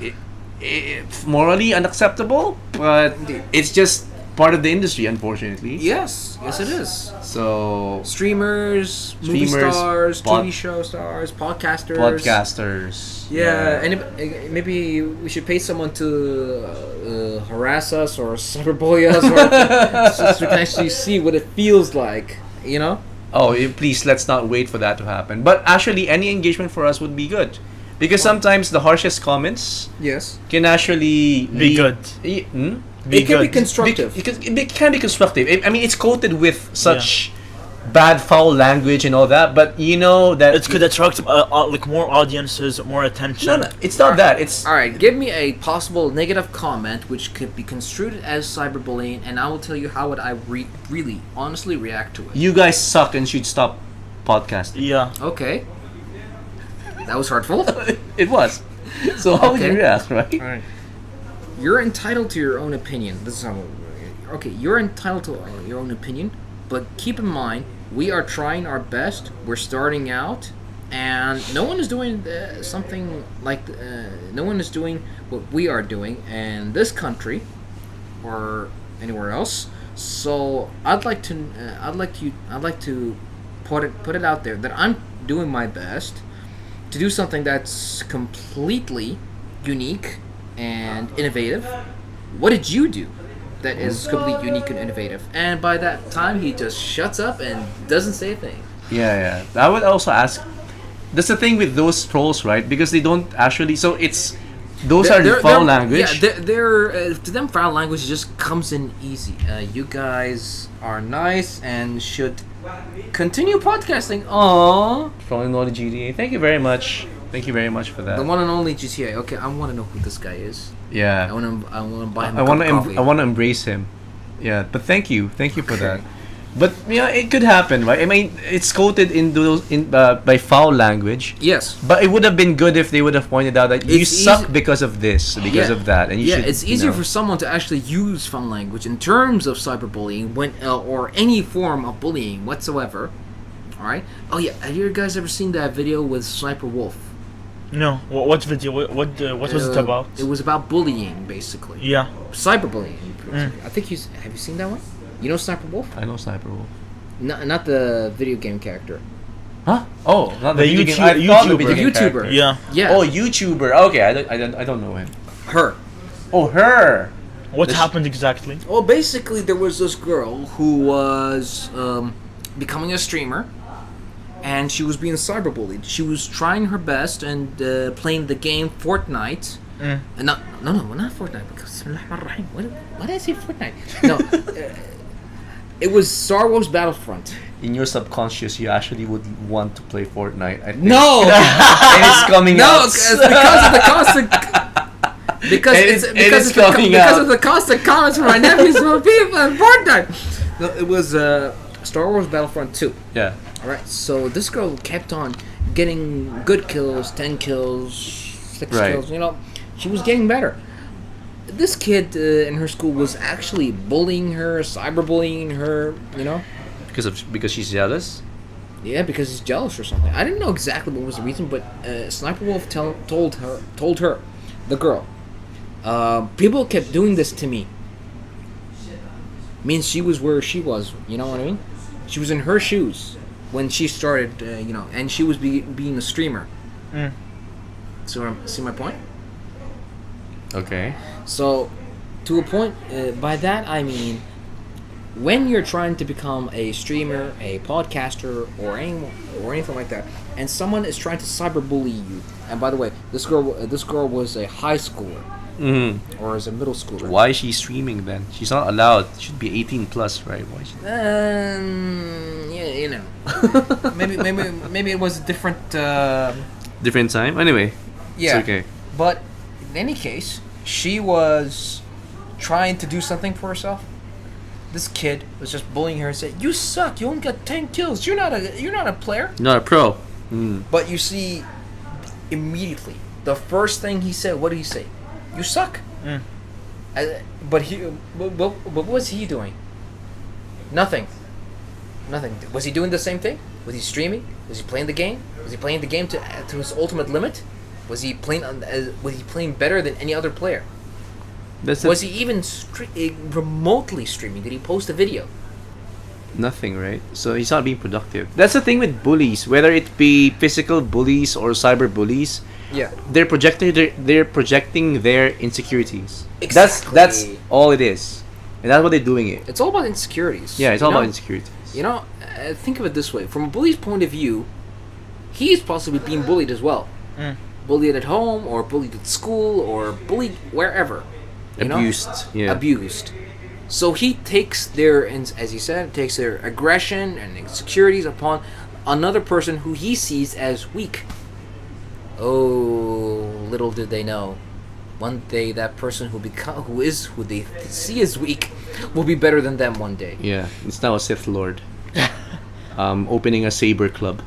It's morally unacceptable, but it's just part of the industry, unfortunately. Yes, it is. So Streamers, movie stars, TV show stars, podcasters. Yeah, and maybe we should pay someone to harass us or cyberbully us, or so we can actually see what it feels like. You know? Oh, please, let's not wait for that to happen. But actually, any engagement for us would be good. Because sometimes the harshest comments can actually Be good. It can be constructive. It can be constructive. I mean, it's coated with such bad, foul language and all that, but you know that... It could attract like more audiences, more attention. No, it's not that. It's... Alright, give me a possible negative comment which could be construed as cyberbullying, and I will tell you how would I really, honestly react to it. You guys suck and should stop podcasting. Yeah. Okay. That was hurtful. It was. So how would you react, right? Alright. You're entitled to your own opinion. This is how. Okay, you're entitled to your own opinion, but keep in mind we are trying our best. We're starting out, and no one is doing something like. No one is doing what we are doing in this country, or anywhere else. So I'd like to put it out there that I'm doing my best to do something that's completely unique and innovative. What did you do that is completely unique and innovative? And by that time, he just shuts up and doesn't say a thing. Yeah. I would also ask. That's the thing with those trolls, right? Because they don't actually. So it's those are the foul language. Yeah, they're to them foul language just comes in easy. You guys are nice and should continue podcasting. Aww. From the GTA. Thank you very much. Thank you very much for that. The one and only GTA. Okay, I want to know who this guy is. Yeah. I want to buy him. I want to embrace him. Yeah, but thank you for that. But yeah, it could happen, right? I mean, it's quoted in those by foul language. Yes. But it would have been good if they would have pointed out that you suck because of this, because of that, and you should. It's easier for someone to actually use foul language in terms of cyberbullying or any form of bullying whatsoever. All right. Oh yeah, have you guys ever seen that video with Sniper Wolf? No. What video? What was it about? It was about bullying, basically. Yeah. Cyberbullying. I think have you seen that one? You know Sniper Wolf? I know Sniper Wolf. Not the video game character. Huh? Oh, not the YouTuber. Yeah. Yeah. Oh, YouTuber. Okay, I don't know him. Her. Oh, her. What happened exactly? Well, basically, there was this girl who was becoming a streamer, and she was being cyberbullied. She was trying her best and playing the game Fortnite. No, not Fortnite. Because what did I say Fortnite? No, it was Star Wars Battlefront. In your subconscious, you actually would want to play Fortnite. I think. No, and it's coming out. No, it's because of the constant. Because of the constant comments from my nephews from people in Fortnite. No, it was Star Wars Battlefront 2. Yeah. Alright, so this girl kept on getting good kills, 10 kills, 6 kills, you know. She was getting better. This kid in her school was actually bullying her, cyberbullying her, you know. Because she's jealous? Yeah, because he's jealous or something. I didn't know exactly what was the reason, but Sniper Wolf told her, the girl, people kept doing this to me. Means she was where she was, you know what I mean? She was in her shoes when she started, you know, and she was being a streamer. So, see my point? Okay. So, to a point, by that I mean, when you're trying to become a streamer, a podcaster, or anything like that, and someone is trying to cyberbully you, and by the way, this girl was a high schooler, or as a middle schooler. Why is she streaming then? She's not allowed. She should be 18 plus, right? Why? Yeah, you know, maybe it was a different. Different time. Anyway. Yeah. It's okay. But in any case, she was trying to do something for herself. This kid was just bullying her and said, "You suck. You only got 10 kills. You're not a player. Not a pro." But you see, immediately, the first thing he said, what did he say? You suck. But what was he doing? Nothing. Was he doing the same thing? Was he streaming? Was he playing the game? Was he playing the game to his ultimate limit? Was he playing better than any other player? Was he even remotely streaming? Did he post a video? Nothing, right? So he's not being productive. That's the thing with bullies, whether it be physical bullies or cyber bullies. Yeah. They're projecting their insecurities. Exactly. That's all it is, and that's what they're doing it. It's all about insecurities. Yeah, it's all about insecurities. You know, think of it this way: from a bully's point of view, he's possibly being bullied as well. Bullied at home, or bullied at school, or bullied wherever. Abused. Yeah. Abused. So he takes their, as you said, takes their aggression and insecurities upon another person who he sees as weak. Oh, little did they know, one day that person who they see as weak will be better than them one day. Yeah, it's now a Sith Lord. Opening a saber club.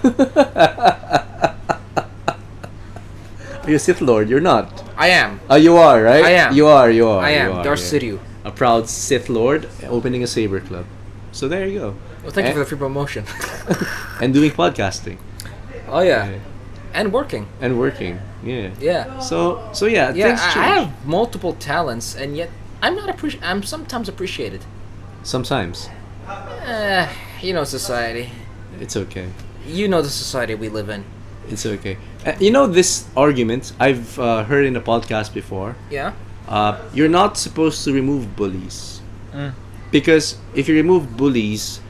Are you a Sith Lord? You're not. I am. Oh, you are, right? I am. You are. I am. Darth Sidious. A proud Sith Lord opening a saber club. So there you go. Well, thank you for the free promotion. And doing podcasting. Oh yeah. And working. Yeah. Yeah. So yeah. Yeah, Things change. I have multiple talents, and yet I'm sometimes appreciated. Sometimes. You know society. It's okay. You know the society we live in. It's okay. This argument I've heard in a podcast before. Yeah. You're not supposed to remove bullies. Because if you remove bullies,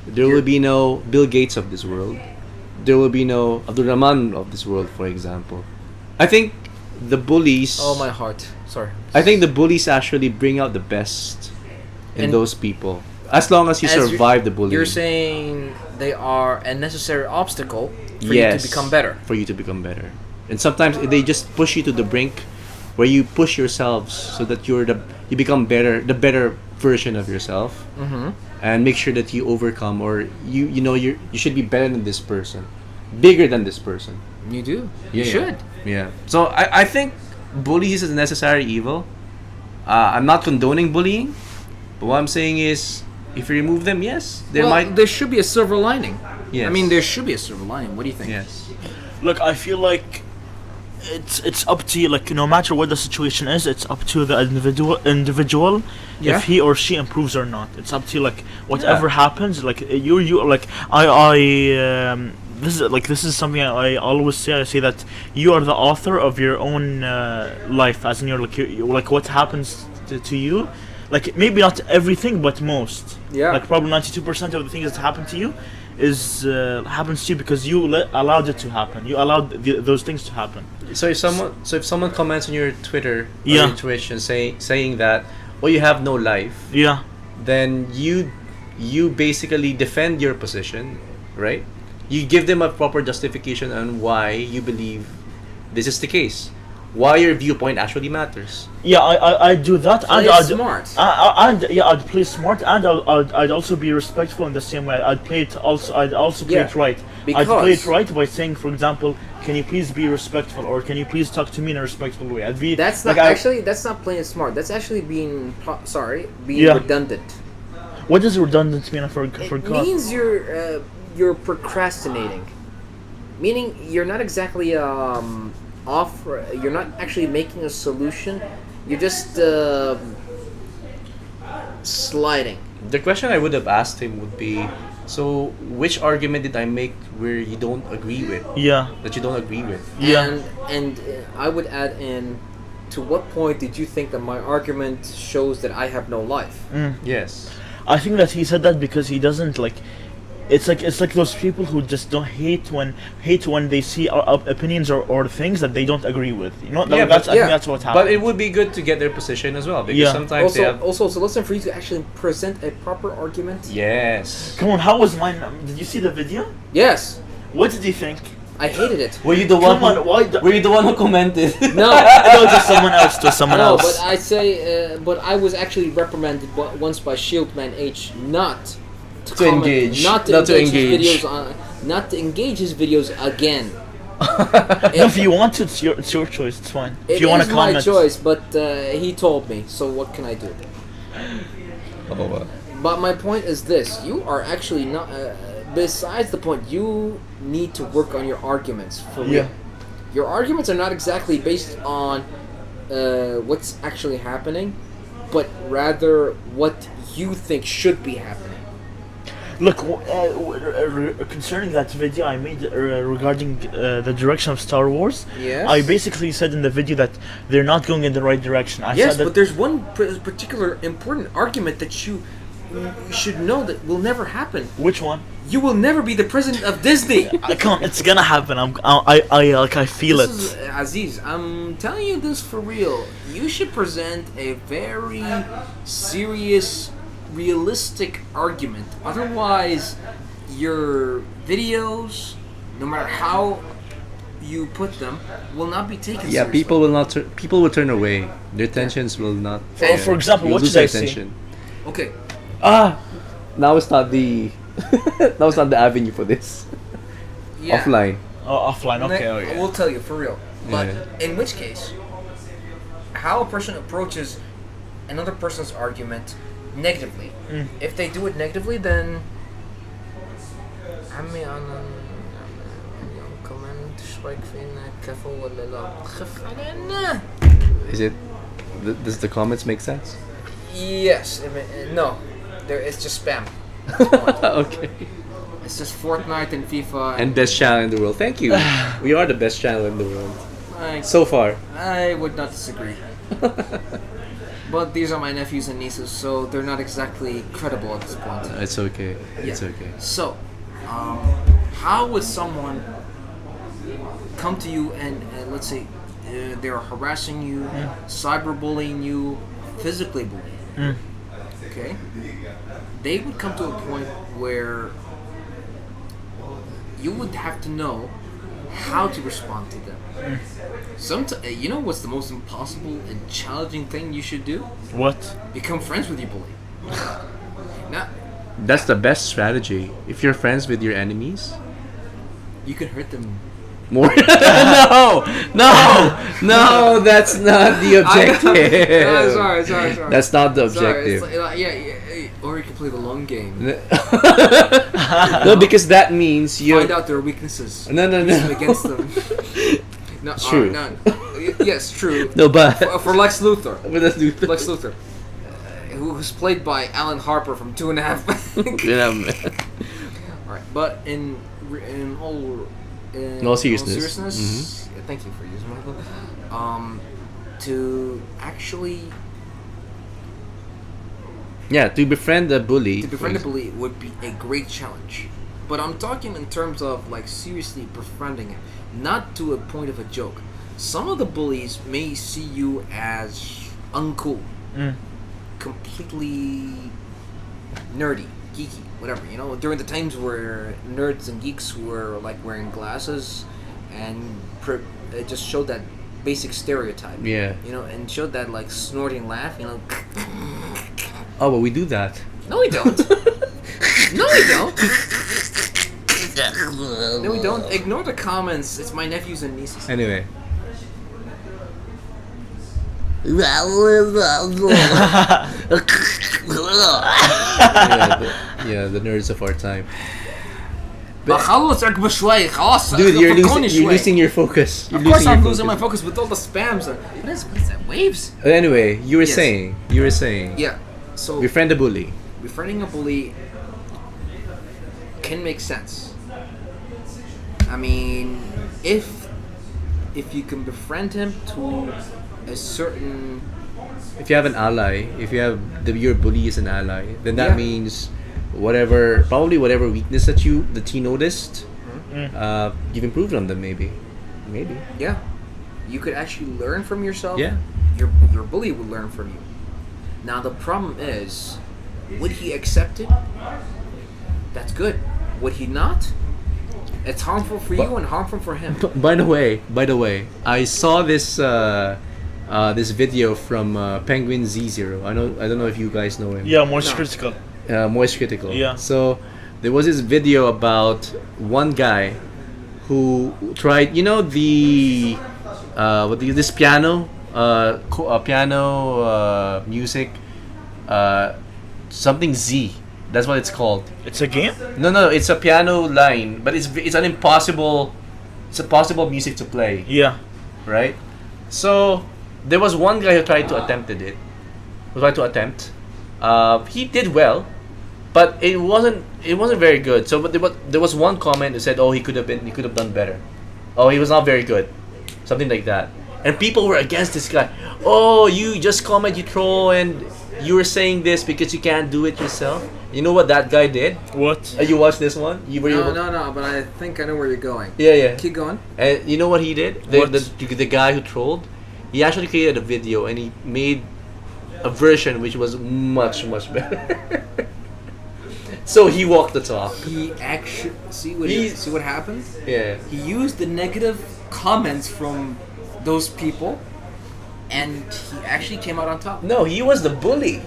there will be no Bill Gates of this world. There will be no Abdul Rahman of this world, for example. I think the bullies... Oh, my heart. Sorry. I think the bullies actually bring out the best in those people. As long as you survive the bullying. You're saying they are a necessary obstacle for you to become better. For you to become better. And sometimes they just push you to the brink where you push yourselves so that you become the better version of yourself. And make sure that you overcome, or you should be better than this person, bigger than this person. You do. You should. Yeah. So I think bullies is a necessary evil. I'm not condoning bullying, but what I'm saying is, if you remove them, yes, there should be a silver lining. Yes. I mean, there should be a silver lining. What do you think? Yes. Look, I feel like it's up to you. Like, no matter what the situation is, it's up to the individual if he or she improves or not. It's up to you. Like, whatever happens, like you like this is something I always say. I say that you are the author of your own life, as in like what happens to you. Like, maybe not everything, but most. Yeah. Like, probably 92% of the things that happen to you happens to you because you allowed it to happen. You allowed those things to happen. So if someone comments on your Twitter or your Twitch and saying that, well, you have no life. Yeah. Then you basically defend your position, right? You give them a proper justification on why you believe this is the case. Why your viewpoint actually matters. Yeah, I do that. Play I'd smart. I'd play smart, and I'd also be respectful in the same way. I'd play it right. I'd play it right by saying, for example, can you please be respectful, or can you please talk to me in a respectful way? That's not playing it smart. That's actually being redundant. What does redundant mean? It means you're procrastinating. Meaning you're not exactly you're not actually making a solution. You're just sliding. The question I would have asked him would be, so which argument did I make where you don't agree with? Yeah. That you don't agree with? Yeah. And I would add in, to what point did you think that my argument shows that I have no life? Yes. I think that he said that because he doesn't like. It's like those people who just don't hate when they see opinions or things that they don't agree with. You know, I think that's what happens. But it would be good to get their position as well, because sometimes so listen, for you to actually present a proper argument. Yes. Come on, how was mine? Did you see the video? Yes. What did you think? I hated it. Were you the one? Were you the one who commented? No, just someone else. No, but I say, but I was actually reprimanded once by Shieldman H not to engage. Not to engage his videos not to engage his videos again. If you want to, it's your choice. It's fine. If It you want is to my comment, choice, but he told me, so what can I do? Oh, But my point is this: you are actually not. Besides the point, you need to work on your arguments for real. Yeah. Your arguments are not exactly based on what's actually happening, but rather what you think should be happening. look, concerning that video I made regarding the direction of Star Wars, Yes. I basically said in the video that they're not going in the right direction. I Yes, said that but there's one particular important argument that you should know that will never happen. which one? You will never be the president of Disney. I can't. It's gonna happen. I feel This it. is, Aziz, I'm telling you this for real. You should present a very serious, realistic argument. Otherwise, your videos, no matter how you put them, will not be taken yeah, seriously. people will not. People will turn away. Their attentions will not. For example, you'll what lose should I their say? attention. Okay. Now it's not the. Now it's not the avenue for this. Yeah. Offline. Oh, offline. Okay. Okay. We'll tell you for real. But Yeah. in which case, how a person approaches another person's argument negatively. If they do it negatively, then عمي أنا كمان شويك فينا كفو ولا لا خف علينا. Is it? Does the comments make sense? Yes. No. It's just spam. Okay. It's just Fortnite and FIFA. And best channel in the world. Thank you. We are the best channel in the world so far. I would not disagree. But these are my nephews and nieces, so they're not exactly credible at this point. It's okay. It's Yeah. okay. So, how would someone come to you and let's say they're harassing you, cyberbullying you, physically bullying? Okay, they would come to a point where you would have to know how to respond to them. You know what's the most impossible and challenging thing you should do? What? Become friends with your bully. Now, That's the best strategy. If you're friends with your enemies, you can hurt them. more. No, that's not the objective. Sorry. That's not the Sorry, objective. it's like, yeah, or you can play the long game. No, because that means you. Find out their weaknesses. No. Use them against them. No, True. No. Yes, true. No, but For Lex Luthor. Let's do Lex Luthor. Who was played by Alan Harper from 2.5 Men. Yeah, man. Alright, but in all seriousness. yeah, thank you for using my to actually To befriend a bully. to befriend a bully would be a great challenge. But I'm talking in terms of like seriously befriending him, not to a point of a joke. Some of the bullies may see you as uncool, completely nerdy, geeky, whatever. You know, during the times where nerds and geeks were like wearing glasses, and it just showed that basic stereotype. Yeah. You know, and showed that like snorting laugh. You know. Oh, but we do that. No, we don't. No, we don't. No, we don't. Ignore the comments. It's my nephews and nieces. Anyway. The nerds of our time. بخلص عقب شوي خلاص. Dude, you're فكوني losing your focus. You're Of course, losing I'm your losing my focus. focus with all the spams. What is that? Waves? Anyway, you were Yes. saying. Yeah. So Befriend a bully. befriending a bully can make sense. I mean, if you can befriend him to a certain If you have an ally, if you have your bully is an ally, then that Yeah. means probably whatever weakness that he noticed, you've improved on them. Maybe. yeah, you could actually learn from yourself. Yeah. Your bully would learn from you. Now the problem is, would he accept it? That's good. Would he not? It's harmful for you and harmful for him. By the way, I saw this this video from Penguin Z0. I don't know if you guys know him. Yeah, more No. critical. Moist Critical. Yeah. So there was this video about one guy who tried, this piano, piano music, something Z. That's what it's called. It's a game? No, it's a piano line, but it's an impossible. It's a possible music to play, Yeah. right? So there was one guy who tried to attempt it. He did well, but it wasn't very good. So, but there was one comment that said, "Oh, he could have done better. Oh, he was not very good," something like that. And people were against this guy. Oh, you just comment, you troll, and you were saying this because you can't do it yourself. You know what that guy did? What? You watched this one? No, but I think I know where you're going. Yeah. Keep going. And you know what he did? What? The guy who trolled, he actually created a video and he made a version which was much better. So he walked the talk. He actually see what happened. Yeah. He used the negative comments from those people, and he actually came out on top. No, he was the bully.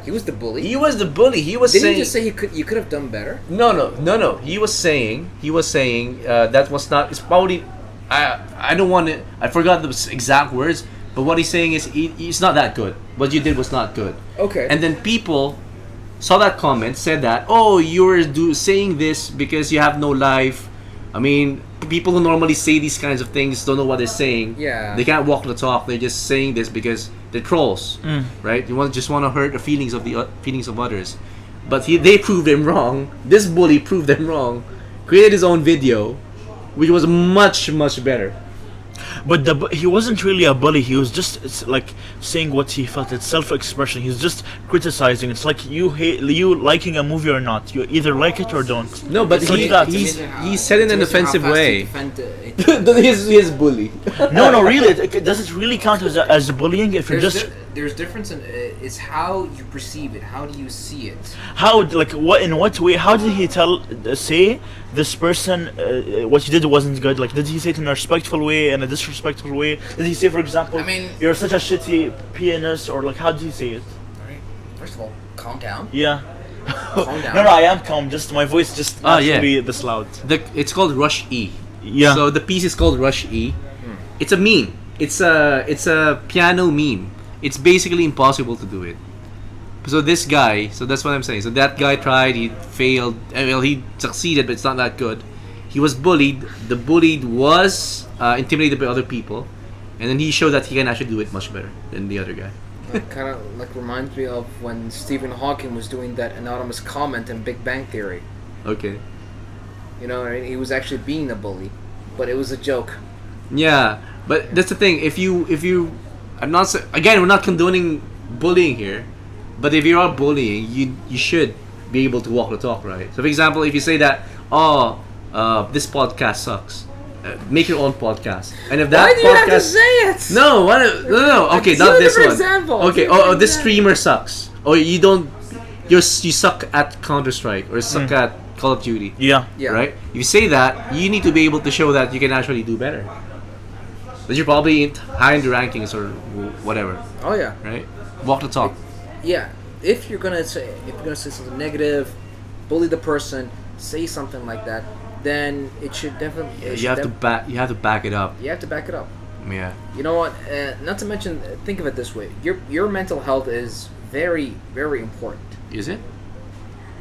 He was the bully. He was the bully. He was Didn't saying. he just say you could have done better? No. He was saying that was not. It's probably. I don't want to. I forgot the exact words. But what he's saying is it's not that good. What you did was not good. Okay. And then people saw that comment, said that, oh, you're saying this because you have no life. I mean, people who normally say these kinds of things don't know what they're saying. Yeah. They can't walk the talk. They're just saying this because they're trolls, right? You just want to hurt the feelings of others. But they proved him wrong. This bully proved them wrong. Created his own video, which was much better. But he wasn't really a bully. He was just like saying what he felt. It's self-expression. He's just criticizing. It's like you liking a movie or not. You either like it or don't. No, but It's like that. he said it in an offensive way. His bully. No, really. Does it really count as bullying if you're just... There's difference in it's how you perceive it. How do you see it? How, like, in what way? How did he say this person what you did wasn't good? Like, did he say it in a respectful way, in a disrespectful way? Did he say, for example, I mean- you're such a shitty pianist, or like, how did he say it? Alright. First of all, calm down. Yeah. Calm down. No, I am calm. Just my voice just naturally this loud. It's called Rush E. Yeah. So the piece is called Rush E. It's a meme. It's a piano meme. It's basically impossible to do it. So this guy, so that's what I'm saying. So that guy tried, he failed. Well, he succeeded, but it's not that good. He was bullied. The bullied was intimidated by other people, and then he showed that he can actually do it much better than the other guy. It kind of like reminds me of when Stephen Hawking was doing that anonymous comment in Big Bang Theory. Okay. You know, he was actually being a bully, but it was a joke. Yeah, but that's the thing. If you, again, we're not condoning bullying here, but if you are bullying, you should be able to walk the talk, right? So, for example, if you say that, this podcast sucks, make your own podcast, and if that Why do you podcast, have to say it? no, okay, Give not a this different one. example. Okay, Give a different this example. streamer sucks, or you suck at Counter-Strike, or suck at Call of Duty. Yeah. Yeah. Right? If you say that, you need to be able to show that you can actually do better. That you're probably high in the rankings or whatever, Oh yeah. right? Walk the talk. Yeah. If you're gonna say something negative, bully the person, say something like that, then it should definitely. You have to back it up. You have to back it up. Yeah. You know what? Not to mention, think of it this way: your mental health is very, very important. Is it?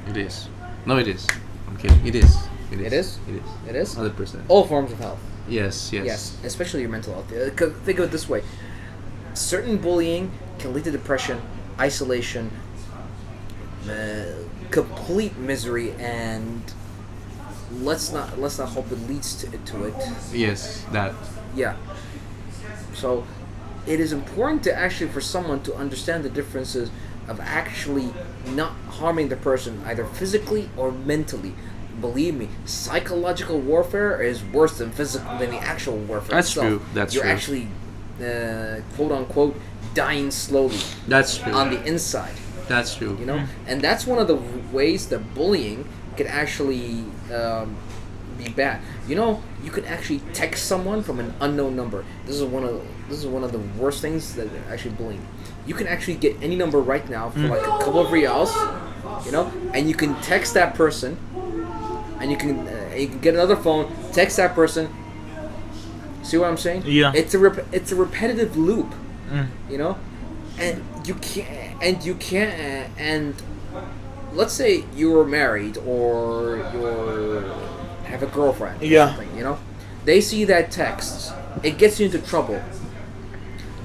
It is. No, it is. I'm kidding. It is. It is. It is? It is. It is 100%. all forms of health. Yes. Yes, especially your mental health. 'Cause think of it this way: certain bullying can lead to depression, isolation, complete misery, and let's not hope it leads to it. Yes. That. Yeah. So, it is important to actually for someone to understand the differences of actually not harming the person either physically or mentally. Believe me, psychological warfare is worse than the actual warfare. That's itself. true. That's You're true. actually, quote unquote, dying slowly That's true. on the inside. That's true. You know, and that's one of the ways that bullying can actually be bad. You know, you can actually text someone from an unknown number. This is one of the worst things that actually bullying. You can actually get any number right now for like a couple of reals, you know, and you can text that person and you can get another phone, text that person. See what I'm saying? Yeah. It's a repetitive loop, you know, and you can't and let's say you're married or you have a girlfriend, or Yeah. something, you know, they see that text, it gets you into trouble.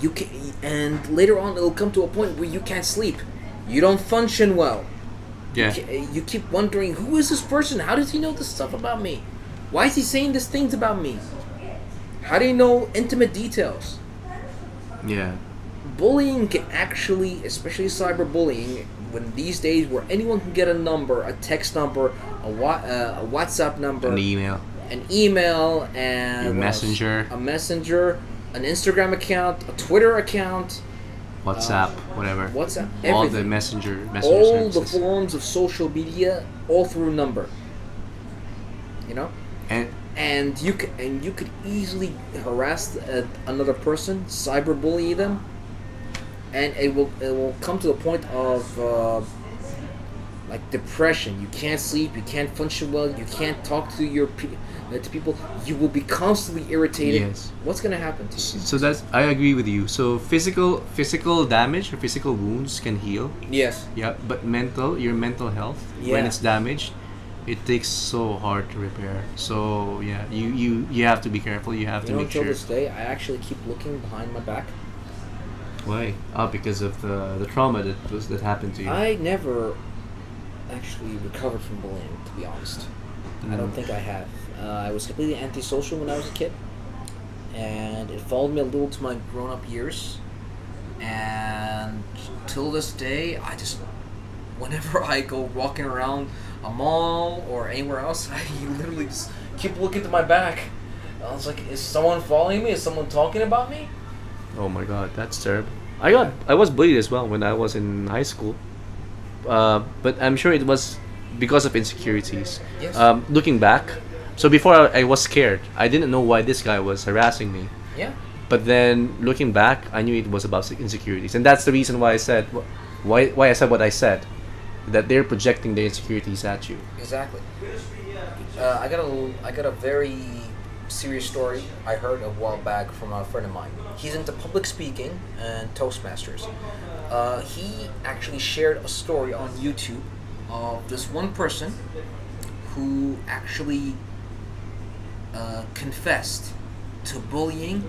You can, and later on it'll come to a point where you can't sleep, you don't function well. Yeah. You keep wondering, who is this person? How does he know this stuff about me? Why is he saying these things about me? How do you know intimate details? Yeah. Bullying can actually, especially cyberbullying, when these days where anyone can get a number, a text number, a WhatsApp number, An email. and Your what else? messenger. A messenger, an Instagram account, a Twitter account, WhatsApp, whatever. WhatsApp, All the everything. messenger All the services. forms of social media, all through number. You know? And You could easily harass another person, cyberbully them, and it will come to the point of like depression. You can't sleep, you can't function well, you can't talk to to people. You will be constantly irritated. Yes. What's gonna happen to you? so that's, I agree with you. So physical damage or physical wounds can heal. Yes. Yeah, but your mental health, Yeah. when it's damaged, it takes so hard to repair. So yeah, you have to be careful. You have You to know, make until sure. this day, I actually keep looking behind my back. Why? Because of the trauma that happened to you. I never actually recovered from bullying, to be honest. I don't think I have. I was completely antisocial when I was a kid, and it followed me a little to my grown-up years. And till this day, I just, whenever I go walking around a mall or anywhere else, I literally just keep looking to my back. I was like, is someone following me? Is someone talking about me? Oh my god, that's terrible. I was bullied as well when I was in high school. But I'm sure it was because of insecurities. Yes. Looking back, so before I was scared. I didn't know why this guy was harassing me. Yeah. But then looking back, I knew it was about insecurities, and that's the reason why I said why I said what I said, that they're projecting their insecurities at you. Exactly. I got a very serious story I heard a while back from a friend of mine. He's into public speaking and Toastmasters. He actually shared a story on YouTube of this one person who actually confessed to bullying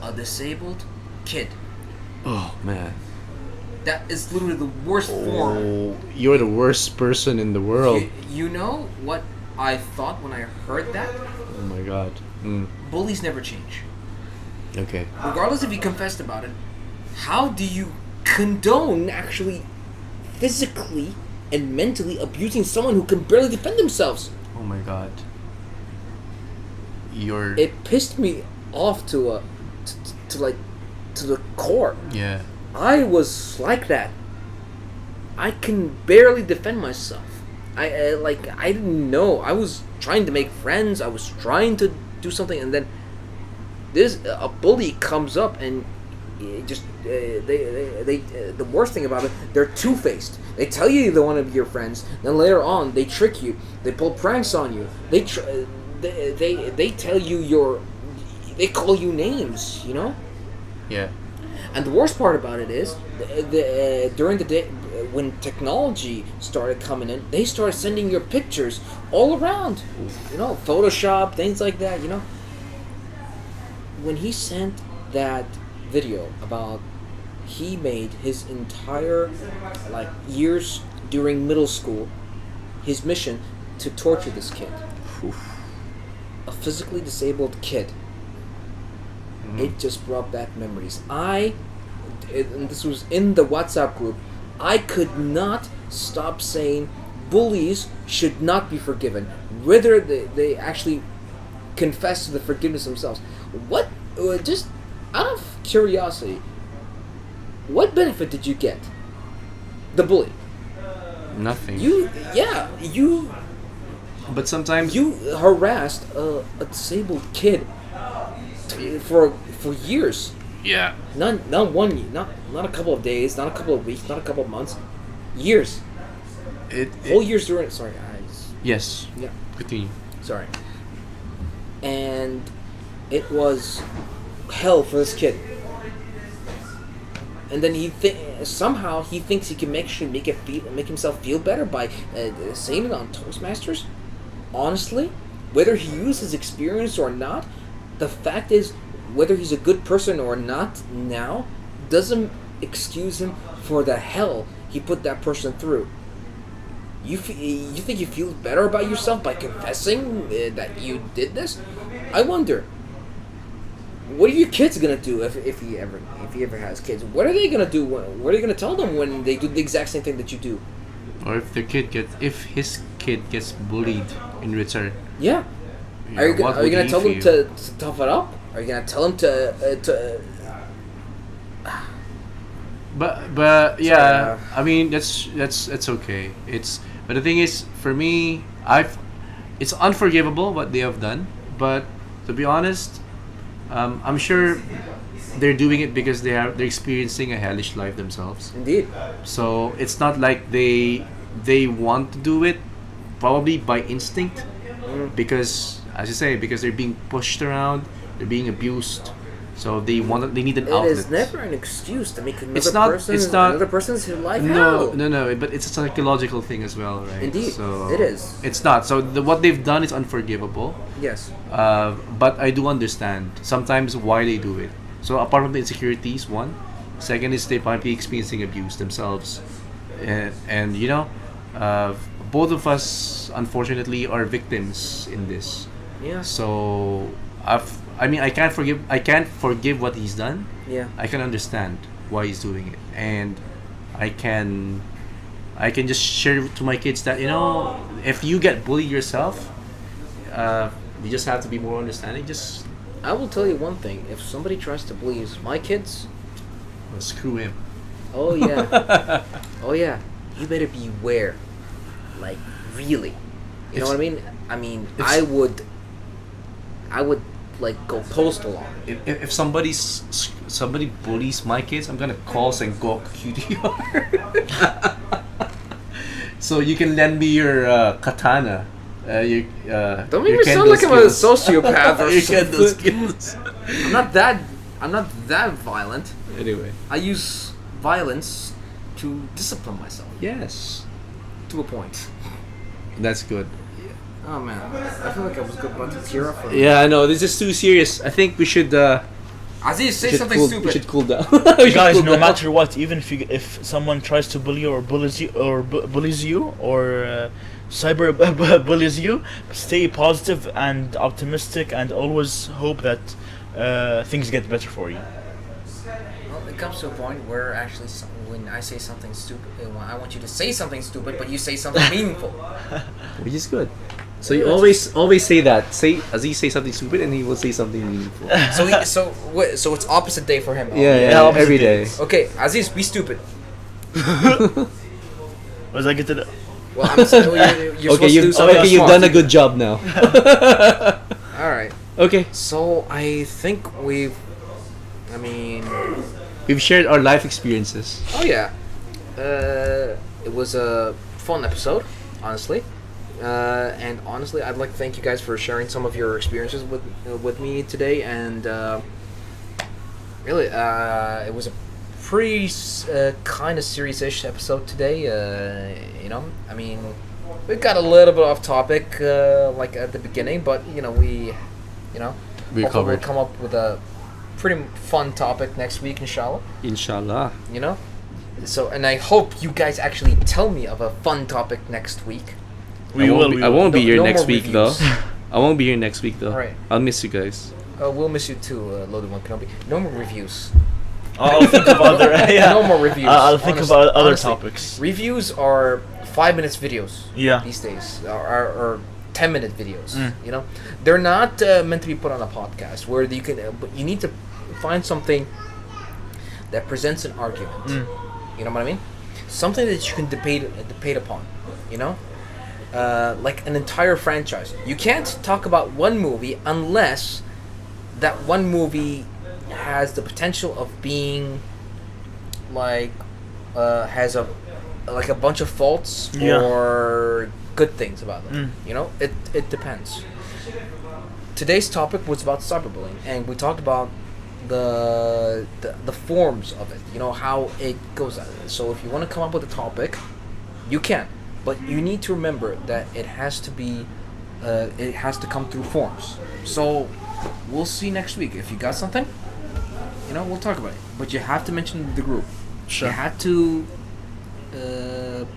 a disabled kid. Oh man. That is literally the worst form. Oh, you're the worst person in the world. You know what I thought when I heard that? Oh my god. Bullies never change. Okay. Regardless if you confessed about it, how do you condone actually physically and mentally abusing someone who can barely defend themselves? Oh my god. You're. It pissed me off to the core. Yeah. I was like that. I can barely defend myself. I didn't know. I was trying to make friends. I was trying to do something, and then a bully comes up and it just the worst thing about it, they're two-faced. They tell you they want to be your friends, then later on they trick you. They pull pranks on you. They tell you they call you names. You know. Yeah. And the worst part about it is, during the day, when technology started coming in, they started sending your pictures all around. You know, Photoshop, things like that, you know. When he sent that video about he made his entire, years during middle school, his mission to torture this kid. A physically disabled kid. It just brought back memories. And this was in the WhatsApp group, I could not stop saying bullies should not be forgiven. Whether they actually confess to the forgiveness themselves. What, just out of curiosity, what benefit did you get? The bully. Nothing. But sometimes You harassed a disabled kid for years. Yeah. Not a couple of days, not a couple of weeks, not a couple of months, years. It Whole years during. Sorry, yes. yeah. Continue. Sorry. And it was hell for this kid. And then somehow he thinks he can make himself feel better by saying it on Toastmasters. Honestly, whether he used his experience or not, the fact is, whether he's a good person or not now, doesn't excuse him for the hell he put that person through. You think you feel better about yourself by confessing that you did this? I wonder. What are your kids gonna do if he ever has kids? What are they gonna do? What are they gonna tell them when they do the exact same thing that you do? Or if his kid gets bullied in return. Yeah. Are you gonna tell them to tough it up? Are you gonna tell them to? But yeah, I mean that's okay. But the thing is, for me, it's unforgivable what they have done. But to be honest, I'm sure they're doing it because they're experiencing a hellish life themselves. Indeed. So it's not like they want to do it, probably by instinct, because as you say, because they're being pushed around, they're being abused. So they need an outlet. It is never an excuse to make another person's life hell. No. But it's a psychological thing as well, right? Indeed, so it is. It's not. So what they've done is unforgivable. Yes. But I do understand sometimes why they do it. So apart from the insecurities, one, second is they might be experiencing abuse themselves, and both of us unfortunately are victims in this. Yeah. So I can't forgive what he's done. Yeah. I can understand why he's doing it, and I can just share to my kids that if you get bullied yourself, you just have to be more understanding. I will tell you one thing: if somebody tries to bully my kids, well, screw him. Oh yeah, oh yeah, you better beware. Like really, you know what I mean? I mean, I would like go postal on. If somebody bullies my kids, I'm gonna call Sengok QDR. So you can lend me your katana. Don't make me sound like I'm a sociopath or something. I'm not that violent. Anyway, I use violence to discipline myself. Yes, to a point. That's good. Oh man, I feel like I was about to tear up. Yeah, I know. This is too serious. I think we should. Aziz, say something stupid. We should cool down. Guys, no matter what, even if someone tries to bully you or bullies you or cyber bullies you, stay positive and optimistic and always hope that things get better for you. Well, it comes to a point where actually, when I say something stupid, I want you to say something stupid, but you say something meaningful. Which is good. So you always say that. Say Aziz say something stupid, and he will say something meaningful. So it's opposite day for him. Yeah, every day. Okay, Aziz, be stupid. Was I get to the? Well, I'm saying you're supposed to do something you've done a good job now. All right. Okay. So I think we've shared our life experiences. Oh yeah. It was a fun episode, honestly. And honestly, I'd like to thank you guys for sharing some of your experiences with me today. And really, it was a pretty kind of serious-ish episode today. I mean, we got a little bit off topic, like at the beginning, but we hopefully we'll come up with a pretty fun topic next week, inshallah. Inshallah. So, and I hope you guys actually tell me of a fun topic next week. I won't be here next week though. I won't be here next week though. Alright. I'll miss you guys. We'll miss you too, Loaded One Kenobi. No more reviews. I'll think of other. No more reviews. I'll think about other honestly, topics. Reviews are 5 minutes videos. Yeah. These days, or 10-minute videos. They're not meant to be put on a podcast where you can. But you need to find something that presents an argument. You know what I mean? Something that you can debate upon. Like an entire franchise. You can't talk about one movie unless that one movie has the potential of being like has a bunch of faults or good things about them. You know, it depends. Today's topic was about cyberbullying, and we talked about the forms of it. You know how it goes. So if you want to come up with a topic, you can, but you need to remember that it has to be, it has to come through forms. So we'll see next week. If you got something, you know, we'll talk about it. But you have to mention the group. Sure. You had to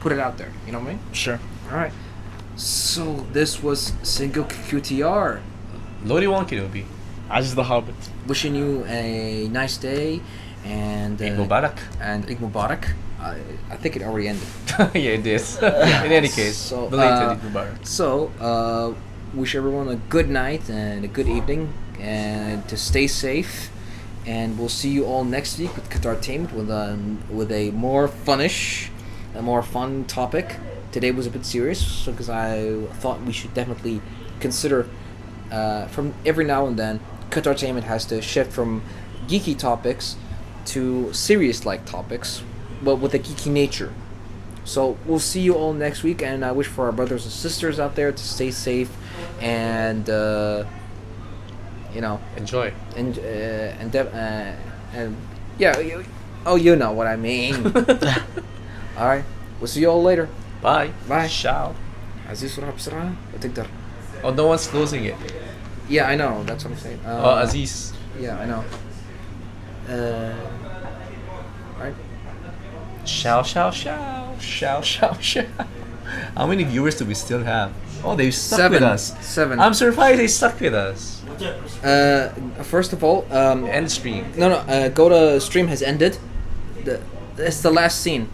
put it out there. You know what I mean? Sure. All right. So this was Single QTR. Lodi Wan Kenobi. As the Hobbit. Wishing you a nice day and Eid Mubarak. and Eid Mubarak. I think it already ended. Yeah, it is. In any case, So, belated Eid Mubarak. So, wish everyone a good night and a good evening, and to stay safe. And we'll see you all next week with QatarTainment with a more fun topic. Today was a bit serious, so because I thought we should definitely consider from every now and then, QatarTainment has to shift from geeky topics to serious-like topics, but with a geeky nature. So we'll see you all next week, and I wish for our brothers and sisters out there to stay safe and you know, Enjoy. and yeah, you know what I mean. All right, we'll see you all later. Bye. Bye. Ciao. عزيز سرعة بسرعة وتقدر. Oh, no one's closing it. Yeah, I know. That's what I'm saying. Oh, Aziz. Yeah, I know. Right. Shout. How many viewers do we still have? Oh, they stuck with us. 7. I'm surprised they stuck with us. First of all, End stream. no. Go to stream has ended. It's the last scene.